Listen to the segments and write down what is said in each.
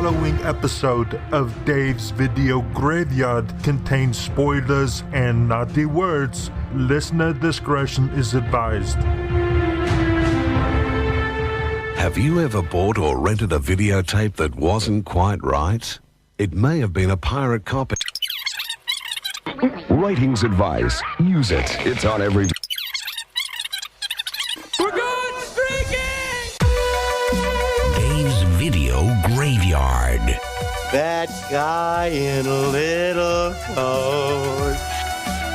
following episode of Dave's Video Graveyard contains spoilers and naughty words. Listener discretion is advised. Have you ever bought or rented a videotape that wasn't quite right? It may have been a pirate copy. Ratings advice. Use it. It's on every... We're going streaking! Dave's Video Graveyard. That guy in a little coat.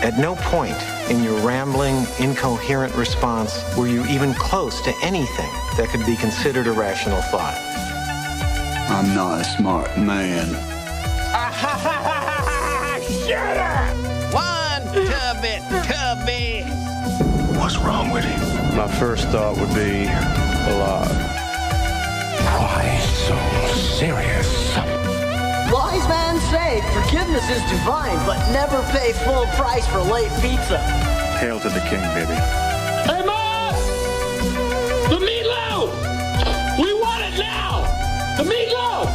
At no point in your rambling, incoherent response were you even close to anything that could be considered a rational thought. I'm not a smart man. Shut up! One tubby. What's wrong with him? My first thought would be alive. Why so serious? Wise man say forgiveness is divine, but never pay full price for late pizza. Hail to the king, baby. Hey, Ma! The meatloaf! We want it now! The meatloaf!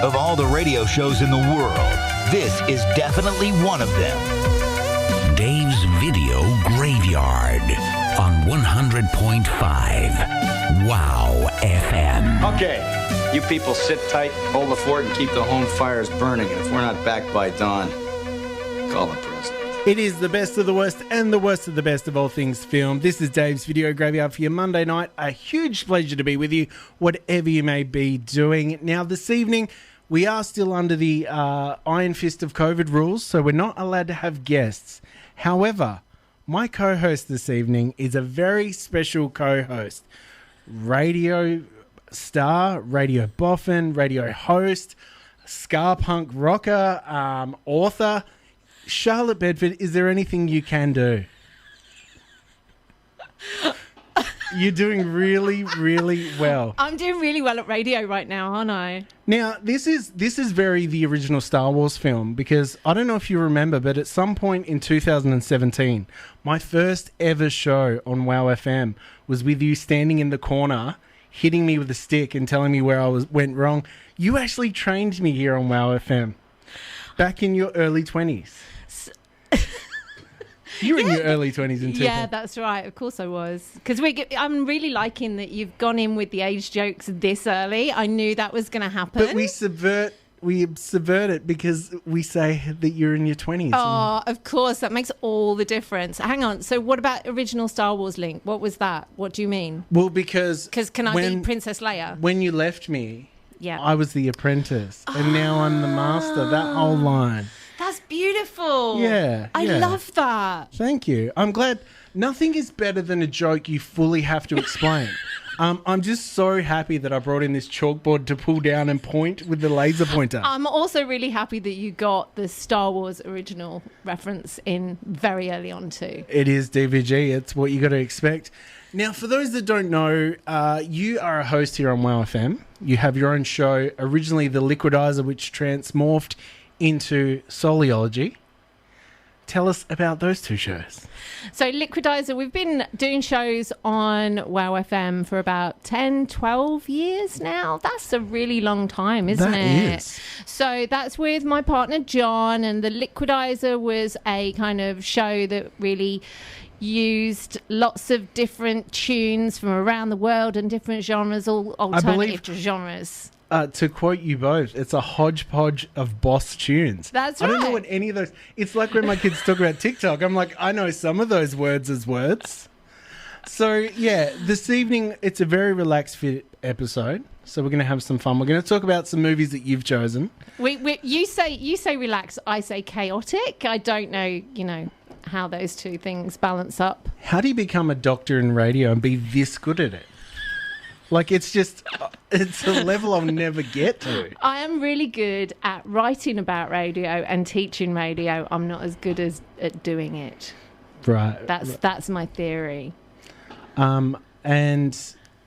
Of all the radio shows in the world, this is definitely one of them. Dave's Video Graveyard on 100.5 WOW FM. Okay, you people sit tight, hold the fort, and keep the home fires burning. And if we're not back by dawn, call the president. It is the best of the worst and the worst of the best of all things film. This is Dave's Video Graveyard for your Monday night. A huge pleasure to be with you, whatever you may be doing. Now, this evening, we are still under the iron fist of COVID rules, so we're not allowed to have guests. However, my co-host this evening is a very special co-host. Radio star, radio boffin, radio host, ska punk rocker, author. Charlotte Bedford, is there anything you can do? You're doing really, really well. I'm doing really well at radio right now, aren't I? Now, this is very the original Star Wars film, because I don't know if you remember, but at some point in 2017, my first ever show on WOWFM was with you standing in the corner, hitting me with a stick and telling me where I went wrong. You actually trained me here on WOWFM back in your early 20s. You were in your early 20s and 20s. Yeah, that's right. Of course I was. Because I'm really liking that you've gone in with the age jokes this early. I knew that was going to happen. But we subvert it because we say that you're in your 20s. Oh, of course. That makes all the difference. Hang on. So what about original Star Wars link? What was that? What do you mean? Well, because can I be Princess Leia? When you left me, yeah, I was the apprentice. And now I'm the master. That whole line. That's beautiful. Yeah. I love that. Thank you. I'm glad. Nothing is better than a joke you fully have to explain. I'm just so happy that I brought in this chalkboard to pull down and point with the laser pointer. I'm also really happy that you got the Star Wars original reference in very early on too. It is DVG. It's what you got to expect. Now, for those that don't know, you are a host here on WOWFM. You have your own show, originally The Liquidizer, which transmorphed into Soliology. Tell us about those two shows. So Liquidizer, we've been doing shows on WOWFM for about 10, 12 years now. That's a really long time, isn't it? That is. So that's with my partner John, and the Liquidizer was a kind of show that really used lots of different tunes from around the world and different genres, all alternative genres. To quote you both, it's a hodgepodge of boss tunes. That's right. I don't know what any of those... It's like when my kids talk about TikTok. I'm like, I know some of those words as words. So, yeah, this evening, it's a very relaxed fit episode. So we're going to have some fun. We're going to talk about some movies that you've chosen. You say relax, I say chaotic. I don't know, how those two things balance up. How do you become a doctor in radio and be this good at it? Like, it's a level I'll never get to. I am really good at writing about radio and teaching radio. I'm not as good at doing it. Right. That's my theory. And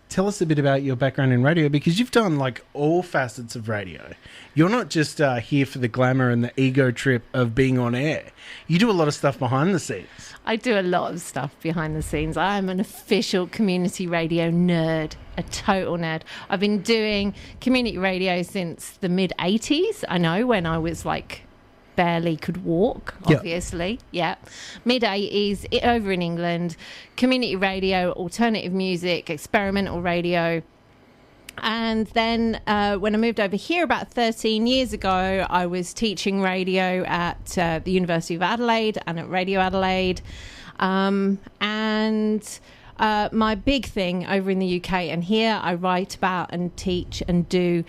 tell us a bit about your background in radio, because you've done like all facets of radio. You're not just here for the glamour and the ego trip of being on air. You do a lot of stuff behind the scenes. I do a lot of stuff behind the scenes. I'm an official community radio nerd, a total nerd. I've been doing community radio since the mid-80s. I know, when I was like barely could walk, obviously. Yeah. Mid-80s, over in England, community radio, alternative music, experimental radio. And then when I moved over here about 13 years ago, I was teaching radio at the University of Adelaide and at Radio Adelaide. My big thing over in the UK and here, I write about and teach and do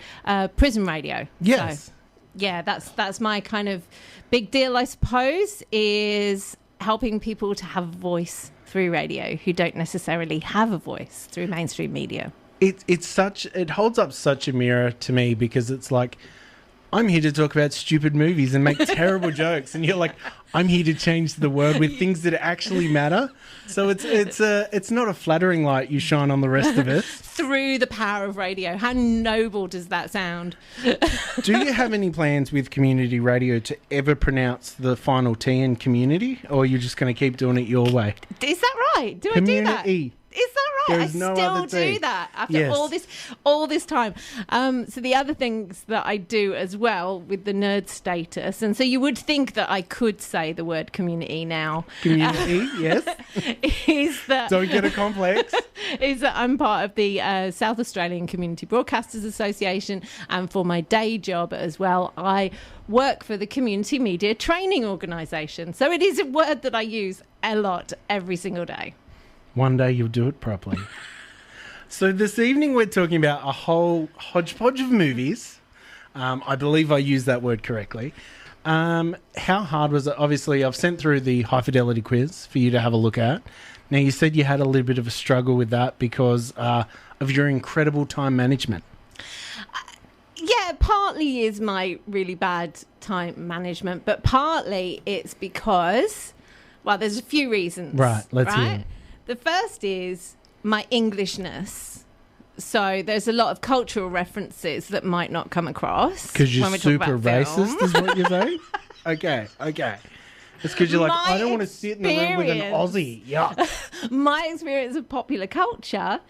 prison radio. Yes. So, yeah, that's my kind of big deal, I suppose, is helping people to have a voice through radio who don't necessarily have a voice through mainstream media. It holds up such a mirror to me, because it's like, I'm here to talk about stupid movies and make terrible jokes, and you're like, I'm here to change the world with things that actually matter. So it's not a flattering light you shine on the rest of us. Through the power of radio. How noble does that sound? Do you have any plans with community radio to ever pronounce the final T in community, or are you just going to keep doing it your way? Is that right? Do community. I do that? Is that right? There's no still other do T. that after all this time. So the other things that I do as well with the nerd status, and so you would think that I could say the word community now. Community, yes. Is that don't get a complex? Is that I'm part of the South Australian Community Broadcasters Association, and for my day job as well, I work for the Community Media Training Organisation. So it is a word that I use a lot every single day. One day you'll do it properly. So this evening we're talking about a whole hodgepodge of movies. I believe I used that word correctly. How hard was it? Obviously, I've sent through the high fidelity quiz for you to have a look at. Now, you said you had a little bit of a struggle with that because of your incredible time management. Yeah, partly is my really bad time management, but partly it's because, well, there's a few reasons. Right, let's hear it. The first is my Englishness. So there's a lot of cultural references that might not come across. Because you're when we talk super about film. racist, is what you're saying? Okay. It's because you're like, I don't want to sit in the room with an Aussie. Yeah. My experience of popular culture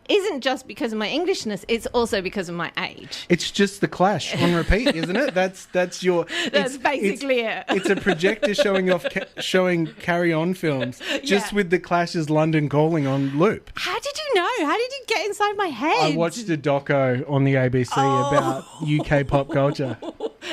isn't just because of my Englishness, it's also because of my age. It's just The Clash on repeat, isn't it? That's basically it. It's a projector showing Carry On films, just with The Clash's London Calling on loop. How did you know? How did you get inside my head? I watched a doco on the ABC about UK pop culture.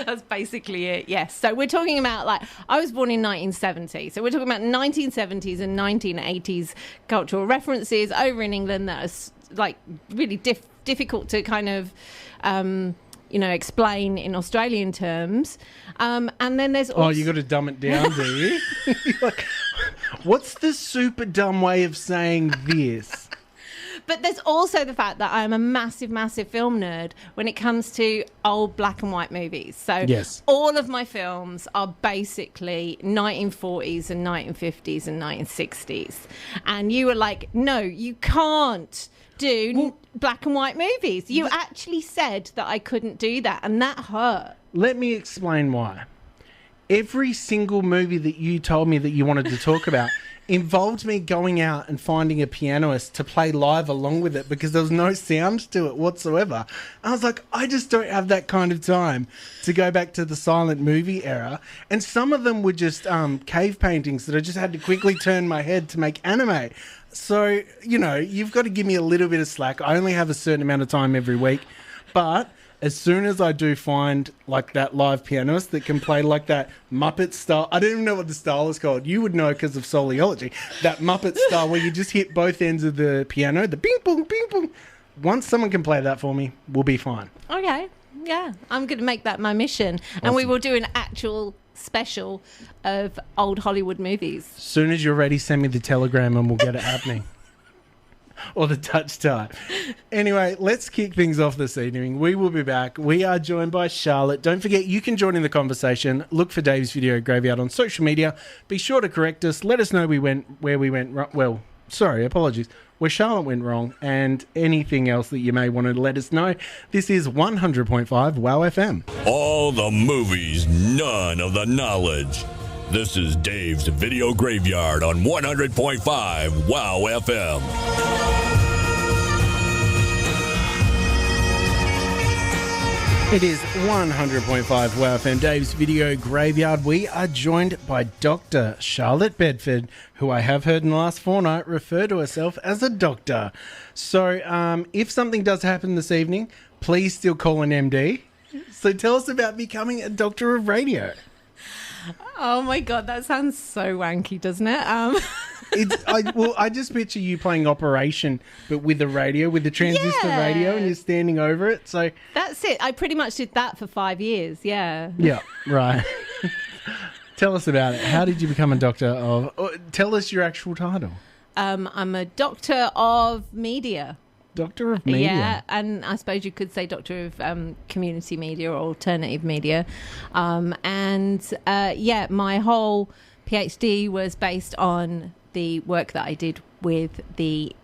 That's basically it, yes. So we're talking about, like, I was born in 1970. So we're talking about 1970s and 1980s cultural references over in England that are, like, really difficult to kind of, explain in Australian terms. And then there's also... Oh, you got to dumb it down, do you? Like, what's the super dumb way of saying this? But there's also the fact that I'm a massive, massive film nerd when it comes to old black and white movies. So all of my films are basically 1940s and 1950s and 1960s. And you were like, no, you can't do black and white movies. You actually said that I couldn't do that, and that hurt. Let me explain why. Every single movie that you told me that you wanted to talk about involved me going out and finding a pianist to play live along with it because there was no sound to it whatsoever. I was like, I just don't have that kind of time to go back to the silent movie era. And some of them were just cave paintings that I just had to quickly turn my head to make anime. So, you've got to give me a little bit of slack. I only have a certain amount of time every week. But as soon as I do find, like, that live pianist that can play, like, that Muppet style... I don't even know what the style is called. You would know because of Soliology. That Muppet style where you just hit both ends of the piano, the bing-boom, bing-boom. Once someone can play that for me, we'll be fine. Okay. Yeah. I'm going to make that my mission. Awesome. And we will do an actual special of old Hollywood movies. As soon as you're ready, send me the telegram and we'll get it happening. Or the touch type. Anyway, let's kick things off this evening. We will be back. We are joined by Charlotte. Don't forget, you can join in the conversation. Look for Dave's Video Graveyard on social media. Be sure to correct us. Let us know where we went where Charlotte went wrong, and anything else that you may want to let us know. This is 100.5 WOWFM. All the movies, none of the knowledge. This is Dave's Video Graveyard on 100.5 WOWFM. It is 100.5 WOWFM, Dave's Video Graveyard. We are joined by Dr Charlotte Bedford, who I have heard in the last fortnight refer to herself as a doctor. So if something does happen this evening, please still call an MD. So tell us about becoming a doctor of radio. Oh my God, that sounds so wanky, doesn't it? I just picture you playing Operation, but with a radio, with the transistor radio, and you're standing over it. So that's it. I pretty much did that for 5 years. Yeah. Yeah. Right. Tell us about it. How did you become a doctor of? Tell us your actual title. I'm a doctor of media. Doctor of media. Yeah, and I suppose you could say doctor of community media or alternative media. My whole PhD was based on the work that I did with the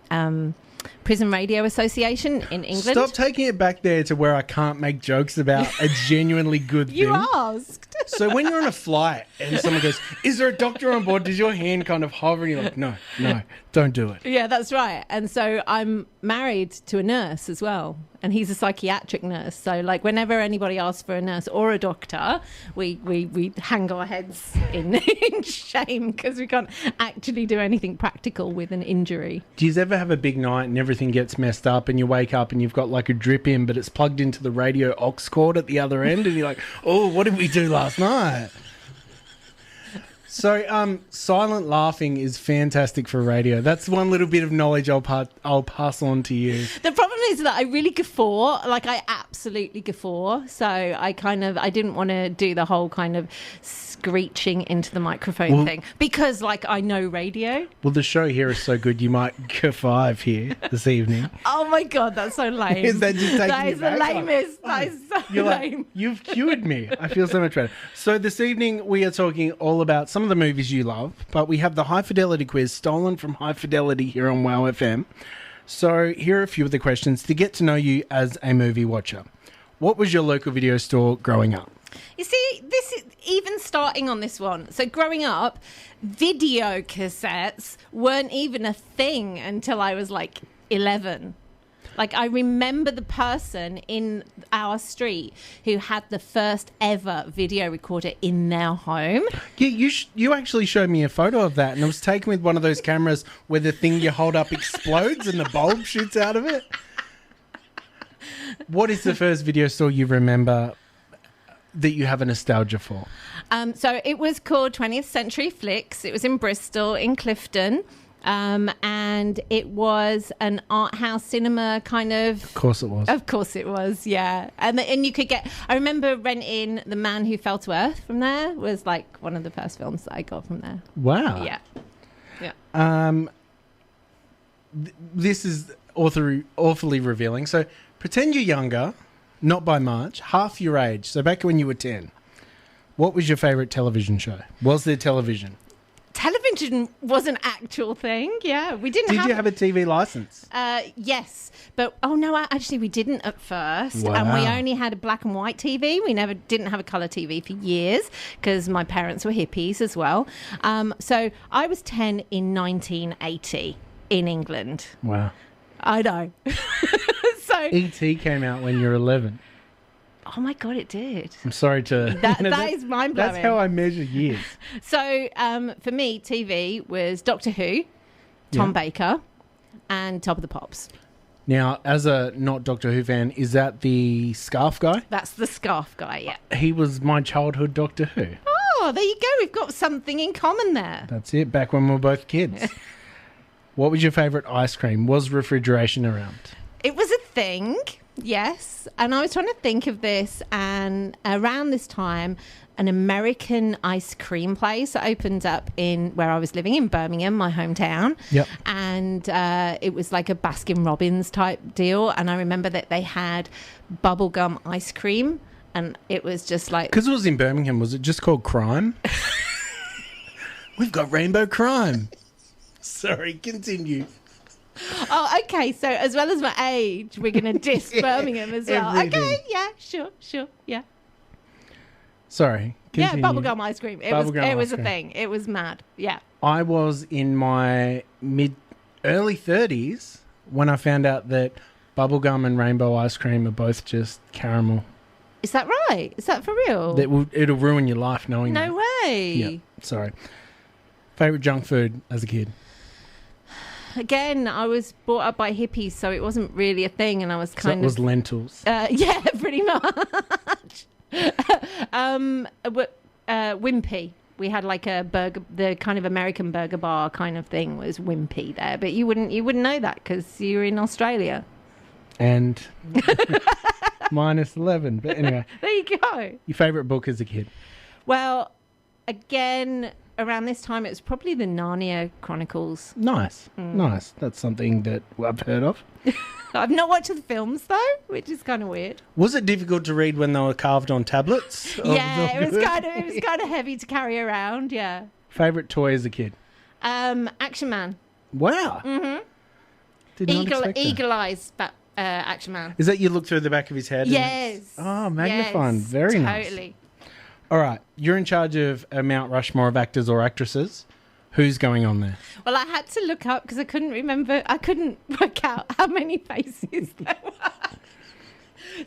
Prison Radio Association in England. Stop taking it back there to where I can't make jokes about a genuinely good thing. You asked. So when you're on a flight and someone goes, is there a doctor on board? Does your hand kind of hover and you're like, no, don't do it. Yeah, that's right. And so I'm married to a nurse as well. And he's a psychiatric nurse. So, like, whenever anybody asks for a nurse or a doctor, we hang our heads in shame because we can't actually do anything practical with an injury. Do you ever have a big night and everything gets messed up and you wake up and you've got like a drip in, but it's plugged into the radio aux cord at the other end and you're like, oh, what did we do last night? So, silent laughing is fantastic for radio. That's one little bit of knowledge I'll pass on to you. The problem is that I really guffaw. Like, I absolutely guffaw. So I didn't want to do the whole kind of screeching into the microphone thing because, like, I know radio. Well, the show here is so good, you might guffaw here this evening. Oh my God, that's so lame. Is that just taking that is the lamest. That is so lame. Like, you've cured me. I feel so much better. So this evening we are talking all about some of the movies you love, but we have the High Fidelity quiz stolen from High Fidelity here on WOW FM. So here are a few of the questions to get to know you as a movie watcher. What was your local video store growing up? You see, this is even starting on this one. So growing up, video cassettes weren't even a thing until I was like 11. Like, I remember the person in our street who had the first ever video recorder in their home. Yeah, you actually showed me a photo of that, and it was taken with one of those cameras where the thing you hold up explodes and the bulb shoots out of it. What is the first video store you remember that you have a nostalgia for? So it was called 20th Century Flicks. It was in Bristol, in Clifton. And it was an art house cinema kind of. Of course it was. Of course it was, yeah. And you could get. I remember renting The Man Who Fell to Earth from there. Was like one of the first films that I got from there. Wow. Yeah. This is awfully revealing. So pretend you're younger, not by much, half your age. So back when you were 10, what was your favourite television show? Was there television? Television was an actual thing, yeah. We didn't Did you have a TV license? Yes, but actually we didn't at first. Wow. And we only had a black and white TV. We didn't have a colour TV for years because my parents were hippies as well. So I was 10 in 1980 in England. Wow. I know. So E.T. came out when you were 11. Oh my God, it did. I'm sorry to... That is mind-blowing. That's how I measure years. So, for me, TV was Doctor Who, Tom Baker, and Top of the Pops. Now, as a not Doctor Who fan, is that the scarf guy? That's the scarf guy, yeah. He was my childhood Doctor Who. Oh, there you go. We've got something in common there. That's it, back when we were both kids. What was your favourite ice cream? Was refrigeration around? It was a thing. Yes, and I was trying to think of this, and around this time, an American ice cream place opened up in where I was living in Birmingham, my hometown. Yep. And it was like a Baskin Robbins type deal, and I remember that they had bubblegum ice cream, and it was just like... Because it was in Birmingham, was it just called Crime? We've got Rainbow Crime. Sorry, continue. Oh, okay. So as well as my age, we're going to diss Birmingham as well. everything. Okay, yeah, sure, yeah. Sorry. Yeah, continue. bubblegum ice cream. It Bubblegum was ice a cream. thing. It was mad. Yeah. I was in my early 30s when I found out that bubblegum and rainbow ice cream are both just caramel. Is that right? Is that for real? It'll ruin your life knowing that. No way. Yeah, sorry. Favorite junk food as a kid? Again, I was brought up by hippies, so it wasn't really a thing, and I was So kind it was lentils. yeah, pretty much. Wimpy. We had like a burger, the kind of American burger bar kind of thing was Wimpy there, but you wouldn't know that because you're in Australia. And minus 11. But anyway. There you go. Your favourite book as a kid? Well, again, around this time, it was probably the Narnia Chronicles. Nice. Nice. That's something that I've heard of. I've not watched the films, though, which is kind of weird. Was it difficult to read when they were carved on tablets? Yeah, it was kind of heavy to carry around, yeah. Favourite toy as a kid? Action Man. Wow. Mm-hmm. Did not expect that. Eagle eyes, Action Man. Is that you look through the back of his head? Yes. Oh, magnifying. Yes, Very nice. Totally. All right. You're in charge of a Mount Rushmore of actors or actresses. Who's going on there? Well, I had to look up because I couldn't remember. I couldn't work out how many faces there were.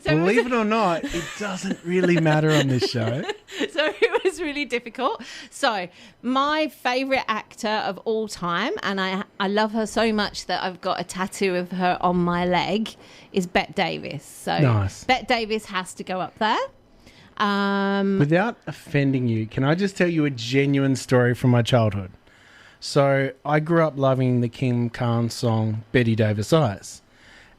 So Believe it or not, it doesn't really matter on this show. So it was really difficult. So my favourite actor of all time, and I love her so much that I've got a tattoo of her on my leg, is Bette Davis. So Nice. Bette Davis has to go up there. Without offending you, can I just tell you a genuine story from my childhood? So I grew up loving the Kim Carnes song Bette Davis Eyes.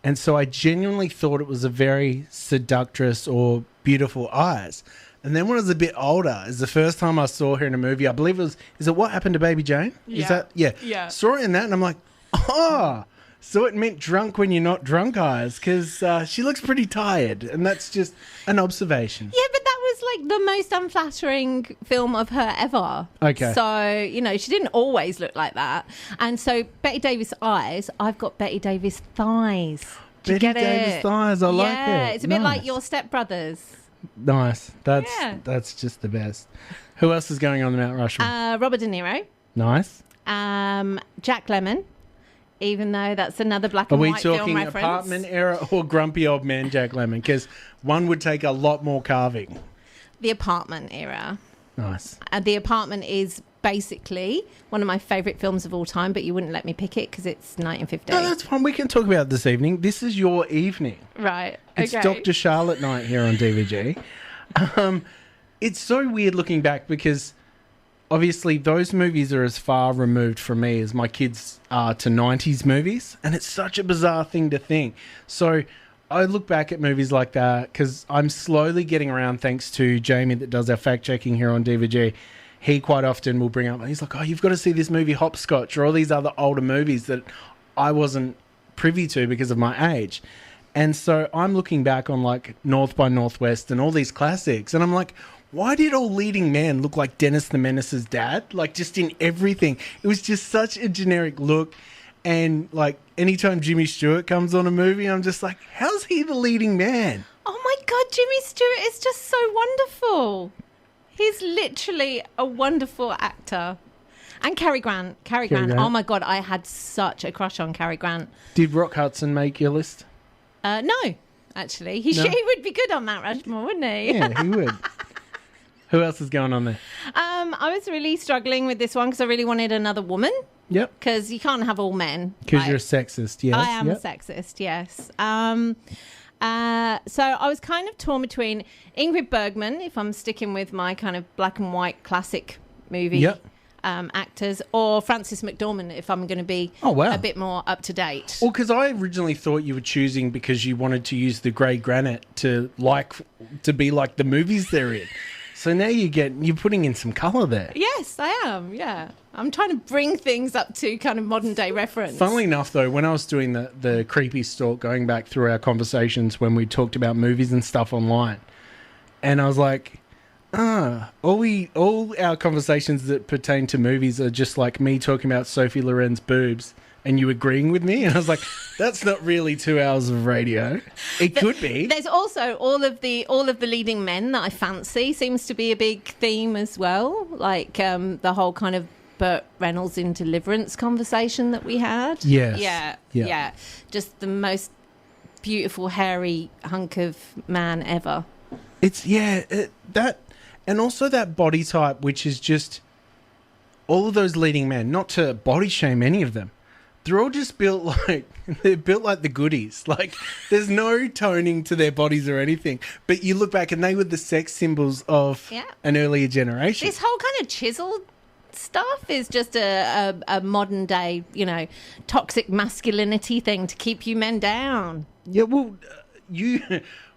And so I genuinely thought it was a very seductress or beautiful eyes. And then when I was a bit older, is the first time I saw her in a movie. I believe it was, is it What Happened to Baby Jane? Yeah. Is that, yeah. Yeah. Saw it in that and I'm like, oh, so it meant drunk when you're not drunk eyes because she looks pretty tired. And that's just an observation. Yeah, but that was like the most unflattering film of her ever. Okay. So, she didn't always look like that. And so Bette Davis eyes, I've got Bette Davis thighs. Do you Bette get Davis it? thighs, I like it. Yeah, it's a bit like Nice. your stepbrothers. Nice. Yeah. That's just the best. Who else is going on the Mount Rushmore? Robert De Niro. Nice. Jack Lemmon. Even though that's another black Are and we white film talking reference. apartment era or grumpy old man Jack Lemmon? Because one would take a lot more carving. The apartment era. Nice. The Apartment is basically one of my favourite films of all time, but you wouldn't let me pick it because it's 1950. No, that's fine. We can talk about it this evening. This is your evening. Right. It's okay. Dr. Charlotte night here on DVG. It's so weird looking back because obviously those movies are as far removed from me as my kids are to 90s movies. And it's such a bizarre thing to think. So I look back at movies like that because I'm slowly getting around thanks to Jamie that does our fact checking here on DVG. He quite often will bring up, he's like, oh, you've got to see this movie Hopscotch or all these other older movies that I wasn't privy to because of my age. And so I'm looking back on like North by Northwest and all these classics. And I'm like, why did all leading men look like Dennis the Menace's dad? Like just in everything. It was just such a generic look. And like anytime Jimmy Stewart comes on a movie, I'm just like, how's he the leading man? Oh my God, Jimmy Stewart is just so wonderful. He's literally a wonderful actor. And Cary Grant. Cary Grant. Oh my God, I had such a crush on Cary Grant. Did Rock Hudson make your list? No, actually. He No? would be good on Mount Rushmore, wouldn't he? Yeah, he would. Who else is going on there? I was really struggling with this one because I really wanted another woman. Yep. Because you can't have all men. Because right? you're a sexist, yes. I am yep. a sexist, yes. So I was kind of torn between Ingrid Bergman, if I'm sticking with my kind of black and white classic movie Yep. actors, or Frances McDormand, if I'm going to be a bit more up to date. Well, because I originally thought you were choosing because you wanted to use the grey granite to be like the movies they're in. So now you're putting in some colour there. Yes, I am, yeah. I'm trying to bring things up to kind of modern day reference. Funnily enough, though, when I was doing the creepy stalk, going back through our conversations when we talked about movies and stuff online, and I was like, all our conversations that pertain to movies are just like me talking about Sophie Loren's boobs and you agreeing with me, and I was like, that's not really 2 hours of radio. It could be. There's also all of the leading men that I fancy seems to be a big theme as well, like the whole kind of Bert Reynolds in Deliverance conversation that we had. Yes. Yeah. Just the most beautiful hairy hunk of man ever. It's that, and also that body type, which is just all of those leading men. Not to body shame any of them, they're all just built like the goodies. Like there's no toning to their bodies or anything. But you look back, and they were the sex symbols of an earlier generation. This whole kind of chiseled stuff is just a modern day, toxic masculinity thing to keep you men down. Yeah, well,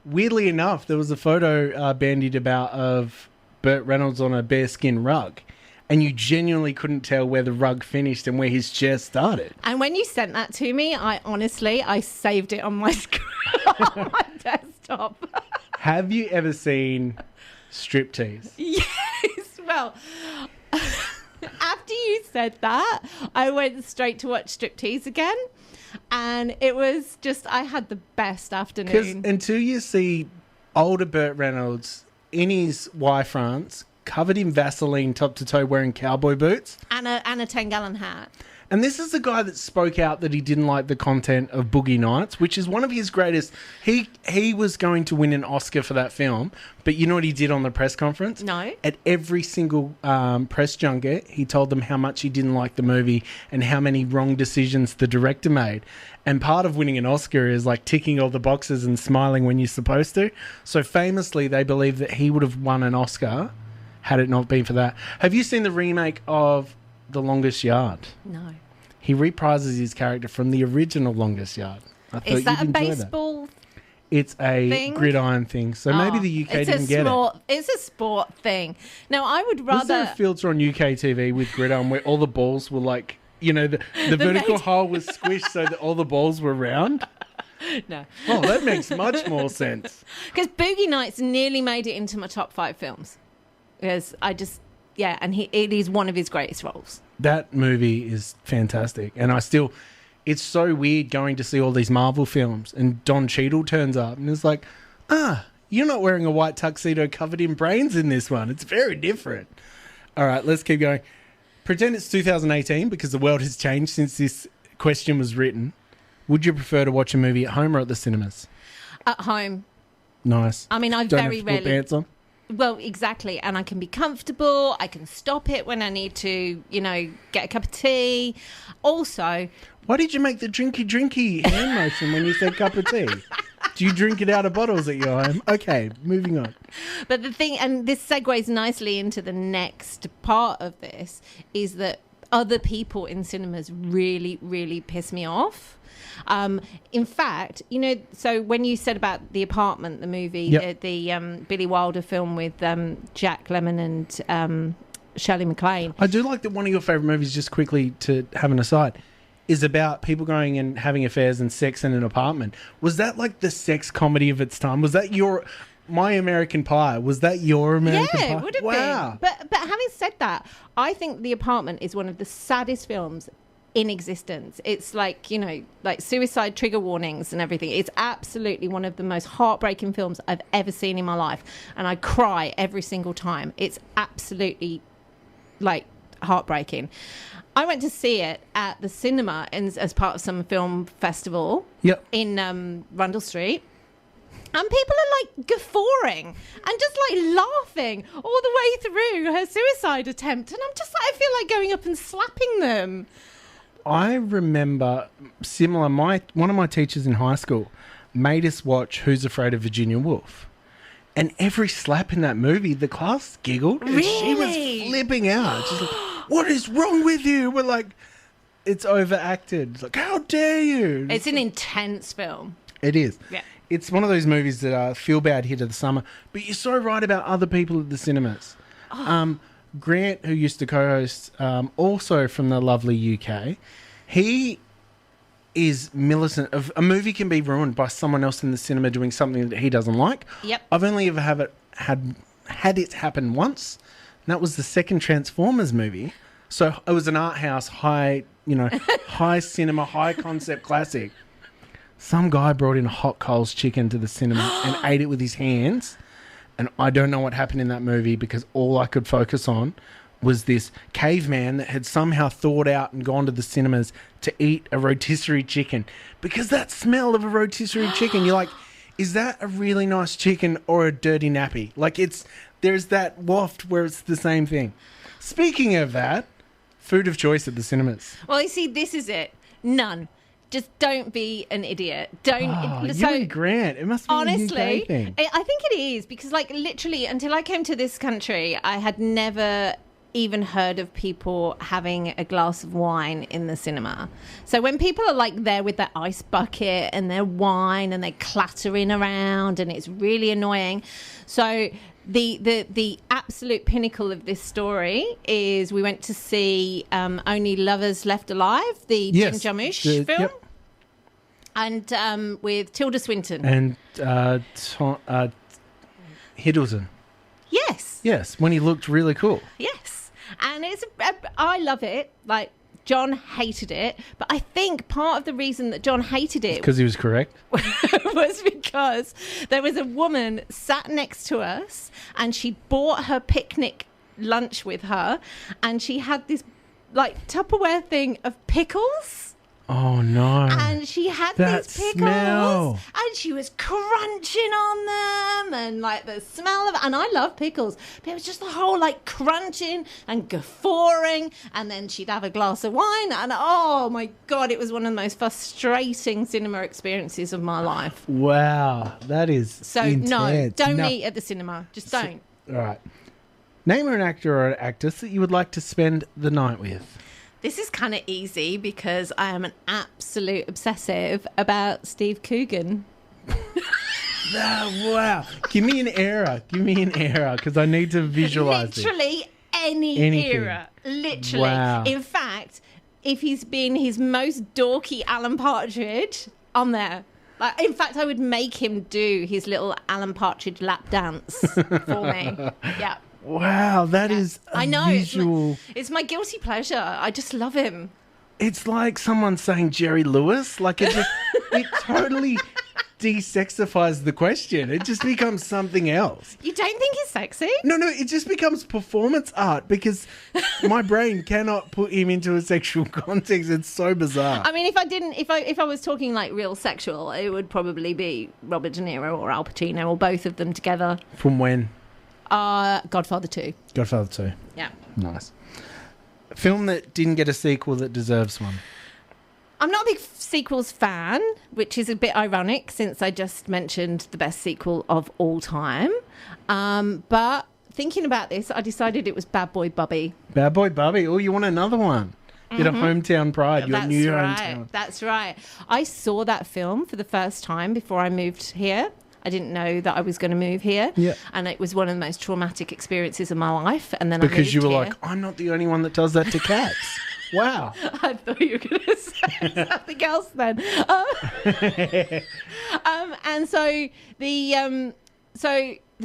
weirdly enough, there was a photo bandied about of Bert Reynolds on a bearskin rug, and you genuinely couldn't tell where the rug finished and where his chair started. And when you sent that to me, I saved it on my screen, on my desktop. Have you ever seen Striptease? Yes, well... After you said that, I went straight to watch Striptease again, and it was just, I had the best afternoon. Because until you see older Bert Reynolds in his Y-fronts, covered in Vaseline top to toe, wearing cowboy boots. And a 10-gallon hat. And this is the guy that spoke out that he didn't like the content of Boogie Nights, which is one of his greatest. He was going to win an Oscar for that film, but you know what he did on the press conference? No. At every single press junket, he told them how much he didn't like the movie and how many wrong decisions the director made. And part of winning an Oscar is like ticking all the boxes and smiling when you're supposed to. So famously, they believe that he would have won an Oscar had it not been for that. Have you seen the remake of The Longest Yard? No. He reprises his character from the original Longest Yard. Is that a baseball? It's a thing? gridiron thing. So maybe the UK didn't get it. It's a sport thing. No, I would rather... Was there a filter on UK TV with gridiron where all the balls were like, the vertical hole was squished so that all the balls were round? No. Oh, that makes much more sense. Because Boogie Nights nearly made it into my top 5 films. Because and it is one of his greatest roles. That movie is fantastic. And it's so weird going to see all these Marvel films and Don Cheadle turns up and it's like, you're not wearing a white tuxedo covered in brains in this one. It's very different. All right, let's keep going. Pretend it's 2018 because the world has changed since this question was written. Would you prefer to watch a movie at home or at the cinemas? At home. Nice. I mean, I Don't very have to put rarely... pants on? Well, exactly. And I can be comfortable. I can stop it when I need to, get a cup of tea. Also... Why did you make the drinky hand motion when you said cup of tea? Do you drink it out of bottles at your home? Okay, moving on. But the thing, and this segues nicely into the next part of this, is that other people in cinemas really, really piss me off. In fact, so when you said about The Apartment, the movie, the Billy Wilder film with Jack Lemmon and Shirley MacLaine. I do like that one of your favourite movies, just quickly to have an aside, is about people going and having affairs and sex in an apartment. Was that like the sex comedy of its time? Was that My American Pie? Was that your American Pie? Yeah, it would have been. But having said that, I think The Apartment is one of the saddest films in existence. It's like, like suicide trigger warnings and everything. It's absolutely one of the most heartbreaking films I've ever seen in my life. And I cry every single time. It's absolutely heartbreaking. I went to see it at the cinema as part of some film festival in Rundle Street. And people are guffawing and just laughing all the way through her suicide attempt. And I'm just I feel like going up and slapping them. I remember similar. One of my teachers in high school made us watch Who's Afraid of Virginia Woolf, and every slap in that movie, the class giggled. And she was flipping out. She's like, "What is wrong with you?" We're like, "It's overacted." It's like, "How dare you?" It's an intense film. It is. Yeah. It's one of those movies that feel bad hit of the summer. But you're so right about other people at the cinemas. Grant, who used to co-host, also from the lovely UK, he is militant of a movie can be ruined by someone else in the cinema doing something that he doesn't like. Yep. I've only ever had it happen once, and that was the second Transformers movie. So it was an art house, high high cinema, high concept classic. Some guy brought in hot coals chicken to the cinema and ate it with his hands. And I don't know what happened in that movie because all I could focus on was this caveman that had somehow thawed out and gone to the cinemas to eat a rotisserie chicken. Because that smell of a rotisserie chicken, you're like, is that a really nice chicken or a dirty nappy? Like there's that waft where it's the same thing. Speaking of that, food of choice at the cinemas. Well, you see, this is it. None. Just don't be an idiot. Don't. You and Grant, it must be honestly, a UK thing. I think it is because, like, literally, until I came to this country, I had never even heard of people having a glass of wine in the cinema. So when people are like there with their ice bucket and their wine and they're clattering around and it's really annoying. So the absolute pinnacle of this story is we went to see Only Lovers Left Alive, the Jim Jarmusch film. Yep. And with Tilda Swinton. And Hiddleston. Yes. Yes, when he looked really cool. Yes. And I love it. Like, John hated it. But I think part of the reason that John hated it... Because he was correct? was because there was a woman sat next to us and she bought her picnic lunch with her and she had this, like, Tupperware thing of pickles. Oh, no. And she had these pickles smell. and she was crunching on them and, like, the smell of it. And I love pickles. But it was just the whole, like, crunching and guffawing. And then she'd have a glass of wine. And, oh, my God, it was one of the most frustrating cinema experiences of my life. Wow. That is So, intense. no, don't eat at the cinema. Just don't. All right. Name an actor or an actress that you would like to spend the night with. This is kind of easy because I am an absolute obsessive about Steve Coogan. Wow. Give me an era. Because I need to visualize it. Literally any era. Literally. Wow. In fact, if he's been his most dorky Alan Partridge, I'm there. Like, in fact, I would make him do his little Alan Partridge lap dance for me. Yeah. Wow, that is a I know. visual... It's my guilty pleasure. I just love him. It's like someone saying Jerry Lewis. Like, it totally desexifies the question. It just becomes something else. You don't think he's sexy? No, it just becomes performance art because my brain cannot put him into a sexual context. It's so bizarre. I mean, if I was talking like real sexual, it would probably be Robert De Niro or Al Pacino or both of them together. From when? Godfather 2. Godfather 2. Yeah. Nice. A film that didn't get a sequel that deserves one. I'm not a big sequels fan, which is a bit ironic since I just mentioned the best sequel of all time. But thinking about this, I decided it was Bad Boy Bubby. Bad Boy Bubby. Oh, you want another one? Bit of hometown pride. Your new hometown. That's right. I saw that film for the first time before I moved here. I didn't know that I was going to move here. Yeah. And it was one of the most traumatic experiences of my life. And then I moved because you were here. like, I'm not the only one that does that to cats. Wow. I thought you were going to say something else then. And so the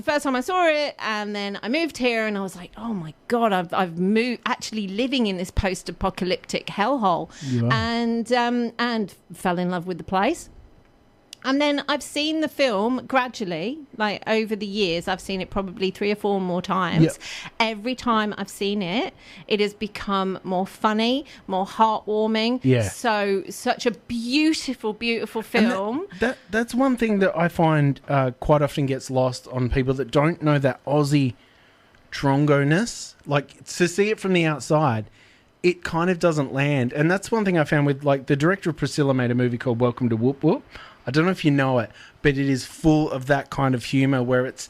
first time I saw it, and then I moved here, and I was like, oh my God, I've moved, actually living in this post-apocalyptic hellhole. And fell in love with the place. And then I've seen the film gradually, like over the years. I've seen it probably 3 or 4 more times. Yep. Every time I've seen it, it has become more funny, more heartwarming. Yeah. So such a beautiful, beautiful film. That's one thing that I find quite often gets lost on people that don't know that Aussie Trongo-ness. Like, to see it from the outside, it kind of doesn't land. And that's one thing I found with, like, the director of Priscilla made a movie called Welcome to Whoop Whoop. I don't know if you know it, but it is full of that kind of humour where it's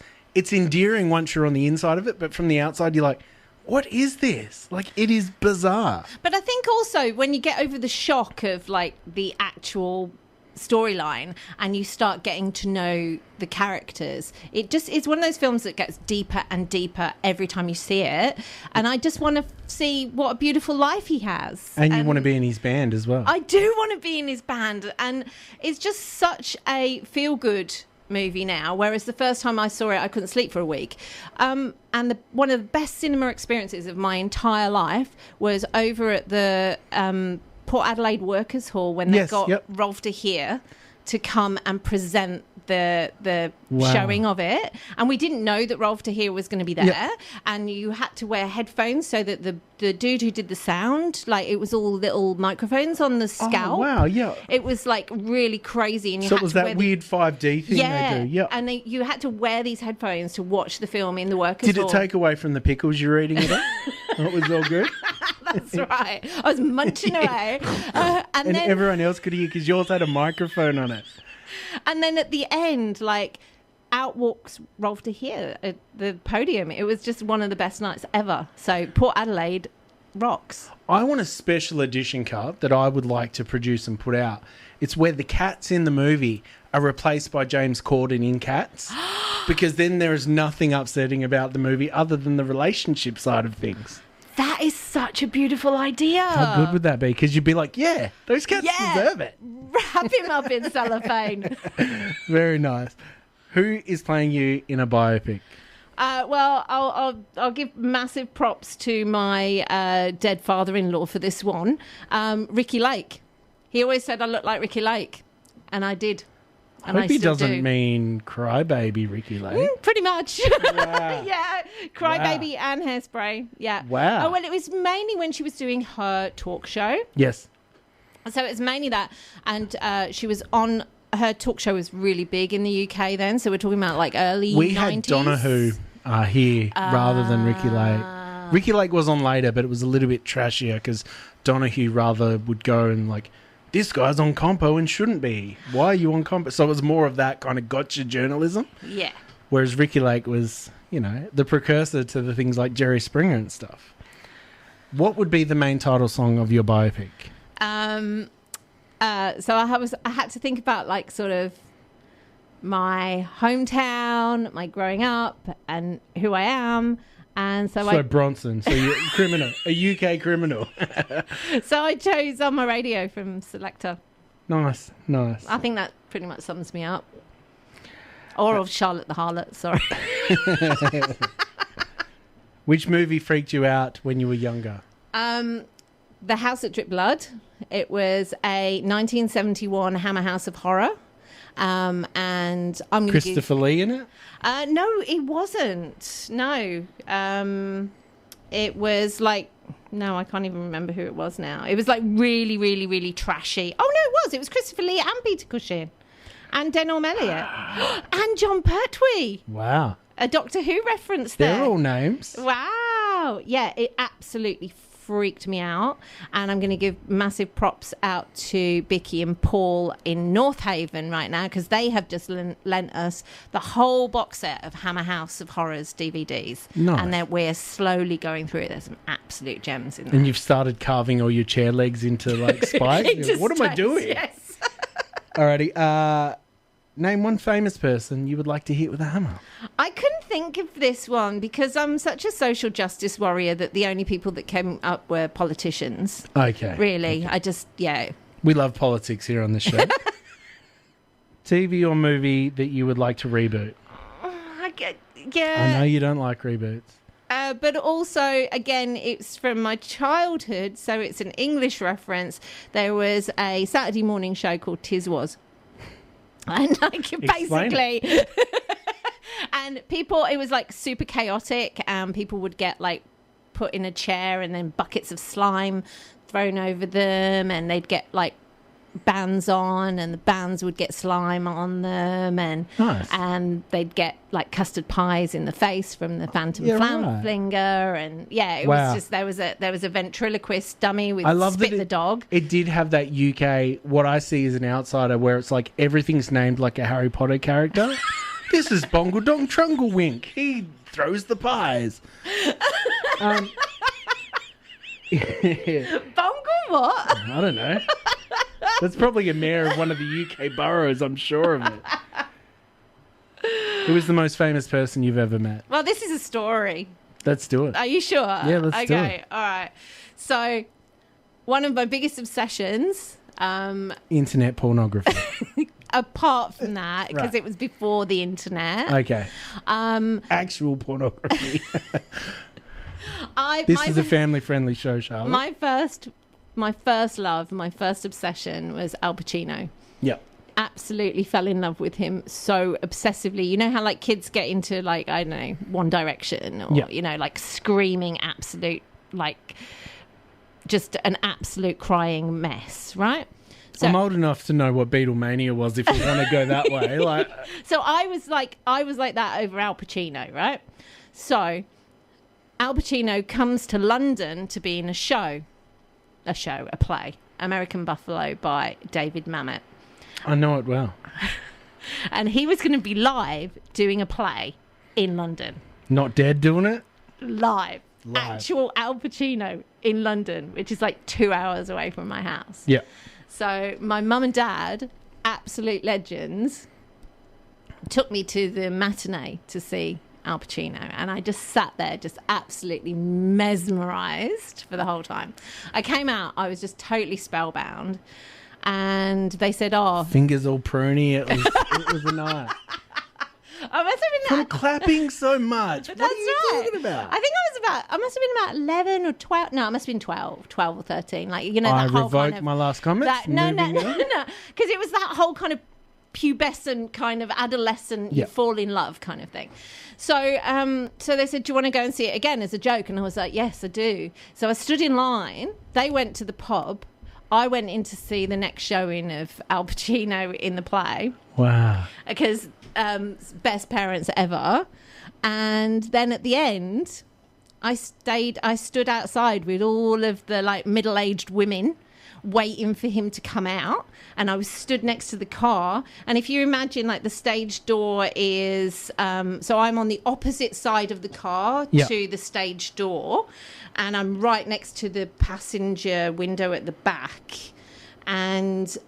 endearing once you're on the inside of it, but from the outside you're like, what is this? Like, it is bizarre. But I think also when you get over the shock of, like, the actual storyline and you start getting to know the characters, it's one of those films that gets deeper and deeper every time you see it, and I just want to see what a beautiful life he has. And you want to be in his band as well. I do want to be in his band, and it's just such a feel-good movie now, whereas the first time I saw it I couldn't sleep for a week. And one of the best cinema experiences of my entire life was over at the Port Adelaide Workers' Hall when they got Rolf de Heer to come and present the showing of it, and we didn't know that Rolf de Heer was going to be there, and you had to wear headphones so that the dude who did the sound, like, it was all little microphones on the scalp. Oh, wow, yeah. It was like really crazy, and you so had it was to that weird 5D thing they do. And you had to wear these headphones to watch the film in the Workers' Did Hall. it take away from the pickles you're eating it up? It was all good. That's right. I was munching away, and then everyone else could hear because yours had a microphone on it. And then at the end, like, out walks Rolf de Heer at the podium. It was just one of the best nights ever. So Port Adelaide rocks. I want a special edition cut that I would like to produce and put out. It's where the cats in the movie are replaced by James Corden in Cats, because then there is nothing upsetting about the movie other than the relationship side of things. That is such a beautiful idea. How good would that be? Because you'd be like, yeah, those cats deserve it. Wrap him up in cellophane. Very nice. Who is playing you in a biopic? Well, I'll give massive props to my dead father-in-law for this one, Ricky Lake. He always said I look like Ricky Lake, and I did. And I hope he doesn't do. mean Crybaby Ricky Lake. Pretty much. Wow. Yeah, Crybaby and Hairspray. Yeah. Wow. Oh, well, it was mainly when she was doing her talk show. Yes. So it was mainly that. And she was on... Her talk show was really big in the UK then. So we're talking about like early 90s. We had Donahue here rather than Ricky Lake. Ricky Lake was on later, but it was a little bit trashier because Donahue rather would go and like... This guy's on compo and shouldn't be. Why are you on compo? So it was more of that kind of gotcha journalism. Yeah. Whereas Ricky Lake was, you know, the precursor to the things like Jerry Springer and stuff. What would be the main title song of your biopic? So I had to think about like sort of my hometown, my growing up, and who I am. And so Bronson, so you're a criminal, a UK criminal. So I chose On My Radio from Selector. Nice. I think that pretty much sums me up. Or of Charlotte the Harlot, sorry. Which movie freaked you out when you were younger? The House That Dripped Blood. It was a 1971 Hammer House of Horror. And I'm going to Christopher Lee in it? No, it wasn't. No. It was like... No, I can't even remember who it was now. It was like really, really, really trashy. Oh, no, it was. It was Christopher Lee and Peter Cushing. And Denholm Elliott. And John Pertwee. Wow. A Doctor Who reference there. They're all names. Wow. Yeah, it absolutely freaked me out. And I'm going to give massive props out to Bicky and Paul in North Haven right now, because they have just lent us the whole box set of Hammer House of Horrors DVDs. Nice. And we're slowly going through it. There's some absolute gems in there. And you've started carving all your chair legs into like spikes? What am I doing? Yes. Alrighty. Name one famous person you would like to hit with a hammer. I couldn't think of this one because I'm such a social justice warrior that the only people that came up were politicians. Okay. Really. Okay. We love politics here on the show. TV or movie that you would like to reboot? Yeah. I know you don't like reboots. But also, again, it's from my childhood, so it's an English reference. There was a Saturday morning show called Tiz Was. And like basically, and people, it was like super chaotic, and people would get like put in a chair and then buckets of slime thrown over them, and they'd get like bands on, and the bands would get slime on them, and nice. And they'd get like custard pies in the face from the Phantom Flinger, and it was just there was a ventriloquist dummy with Spit the dog. It did have that UK, what I see as an outsider, where it's like everything's named like a Harry Potter character. This is Bongle Dong Trungle Wink. He throws the pies. Bongle what? I don't know. That's probably a mayor of one of the UK boroughs, I'm sure of it. Who is the most famous person you've ever met? Well, this is a story. Let's do it. Are you sure? Yeah, let's do it. Okay, all right. So, one of my biggest obsessions... Internet pornography. Apart from that, because Right. it was before the internet. Okay. Actual pornography. This My is a family-friendly show, Charlotte. My first my first love, my first obsession was Al Pacino. Yeah. Absolutely fell in love with him so obsessively. You know how like kids get into like, I don't know, One Direction or, Yeah. you know, like screaming absolute, like just an absolute crying mess, right? So, I'm old enough to know what Beatlemania was if you want to go that way. Like, so I was like that over Al Pacino, right? So Al Pacino comes to London to be in a play, American Buffalo by David Mamet. I know it well. And he was going to be live doing a play in London. Not dead doing it? Live. Actual Al Pacino in London, which is like 2 hours away from my house. Yeah. So my mum and dad, absolute legends, took me to the matinee to see Al Pacino. And I just sat there just absolutely mesmerised for the whole time. I came out, I was just totally spellbound. And they said, "Oh, fingers all pruny." It was a night. I must have been From clapping so much. What That's are you right. talking about? I think I must have been about 11 or 12. No, I must have been 12 or 13. Like, you know, I that whole revoke kind of, my last comment. No. Because it was that whole kind of pubescent kind of adolescent, you fall in love kind of thing. So so they said, "Do you want to go and see it again?" as a joke. And I was like, "Yes, I do." So I stood in line. They went to the pub. I went in to see the next showing of Al Pacino in the play. Wow. Because best parents ever. And then at the end, I stood outside with all of the like middle-aged women waiting for him to come out, and I was stood next to the car. And if you imagine, like, the stage door is so I'm on the opposite side of the car to the stage door, and I'm right next to the passenger window at the back. And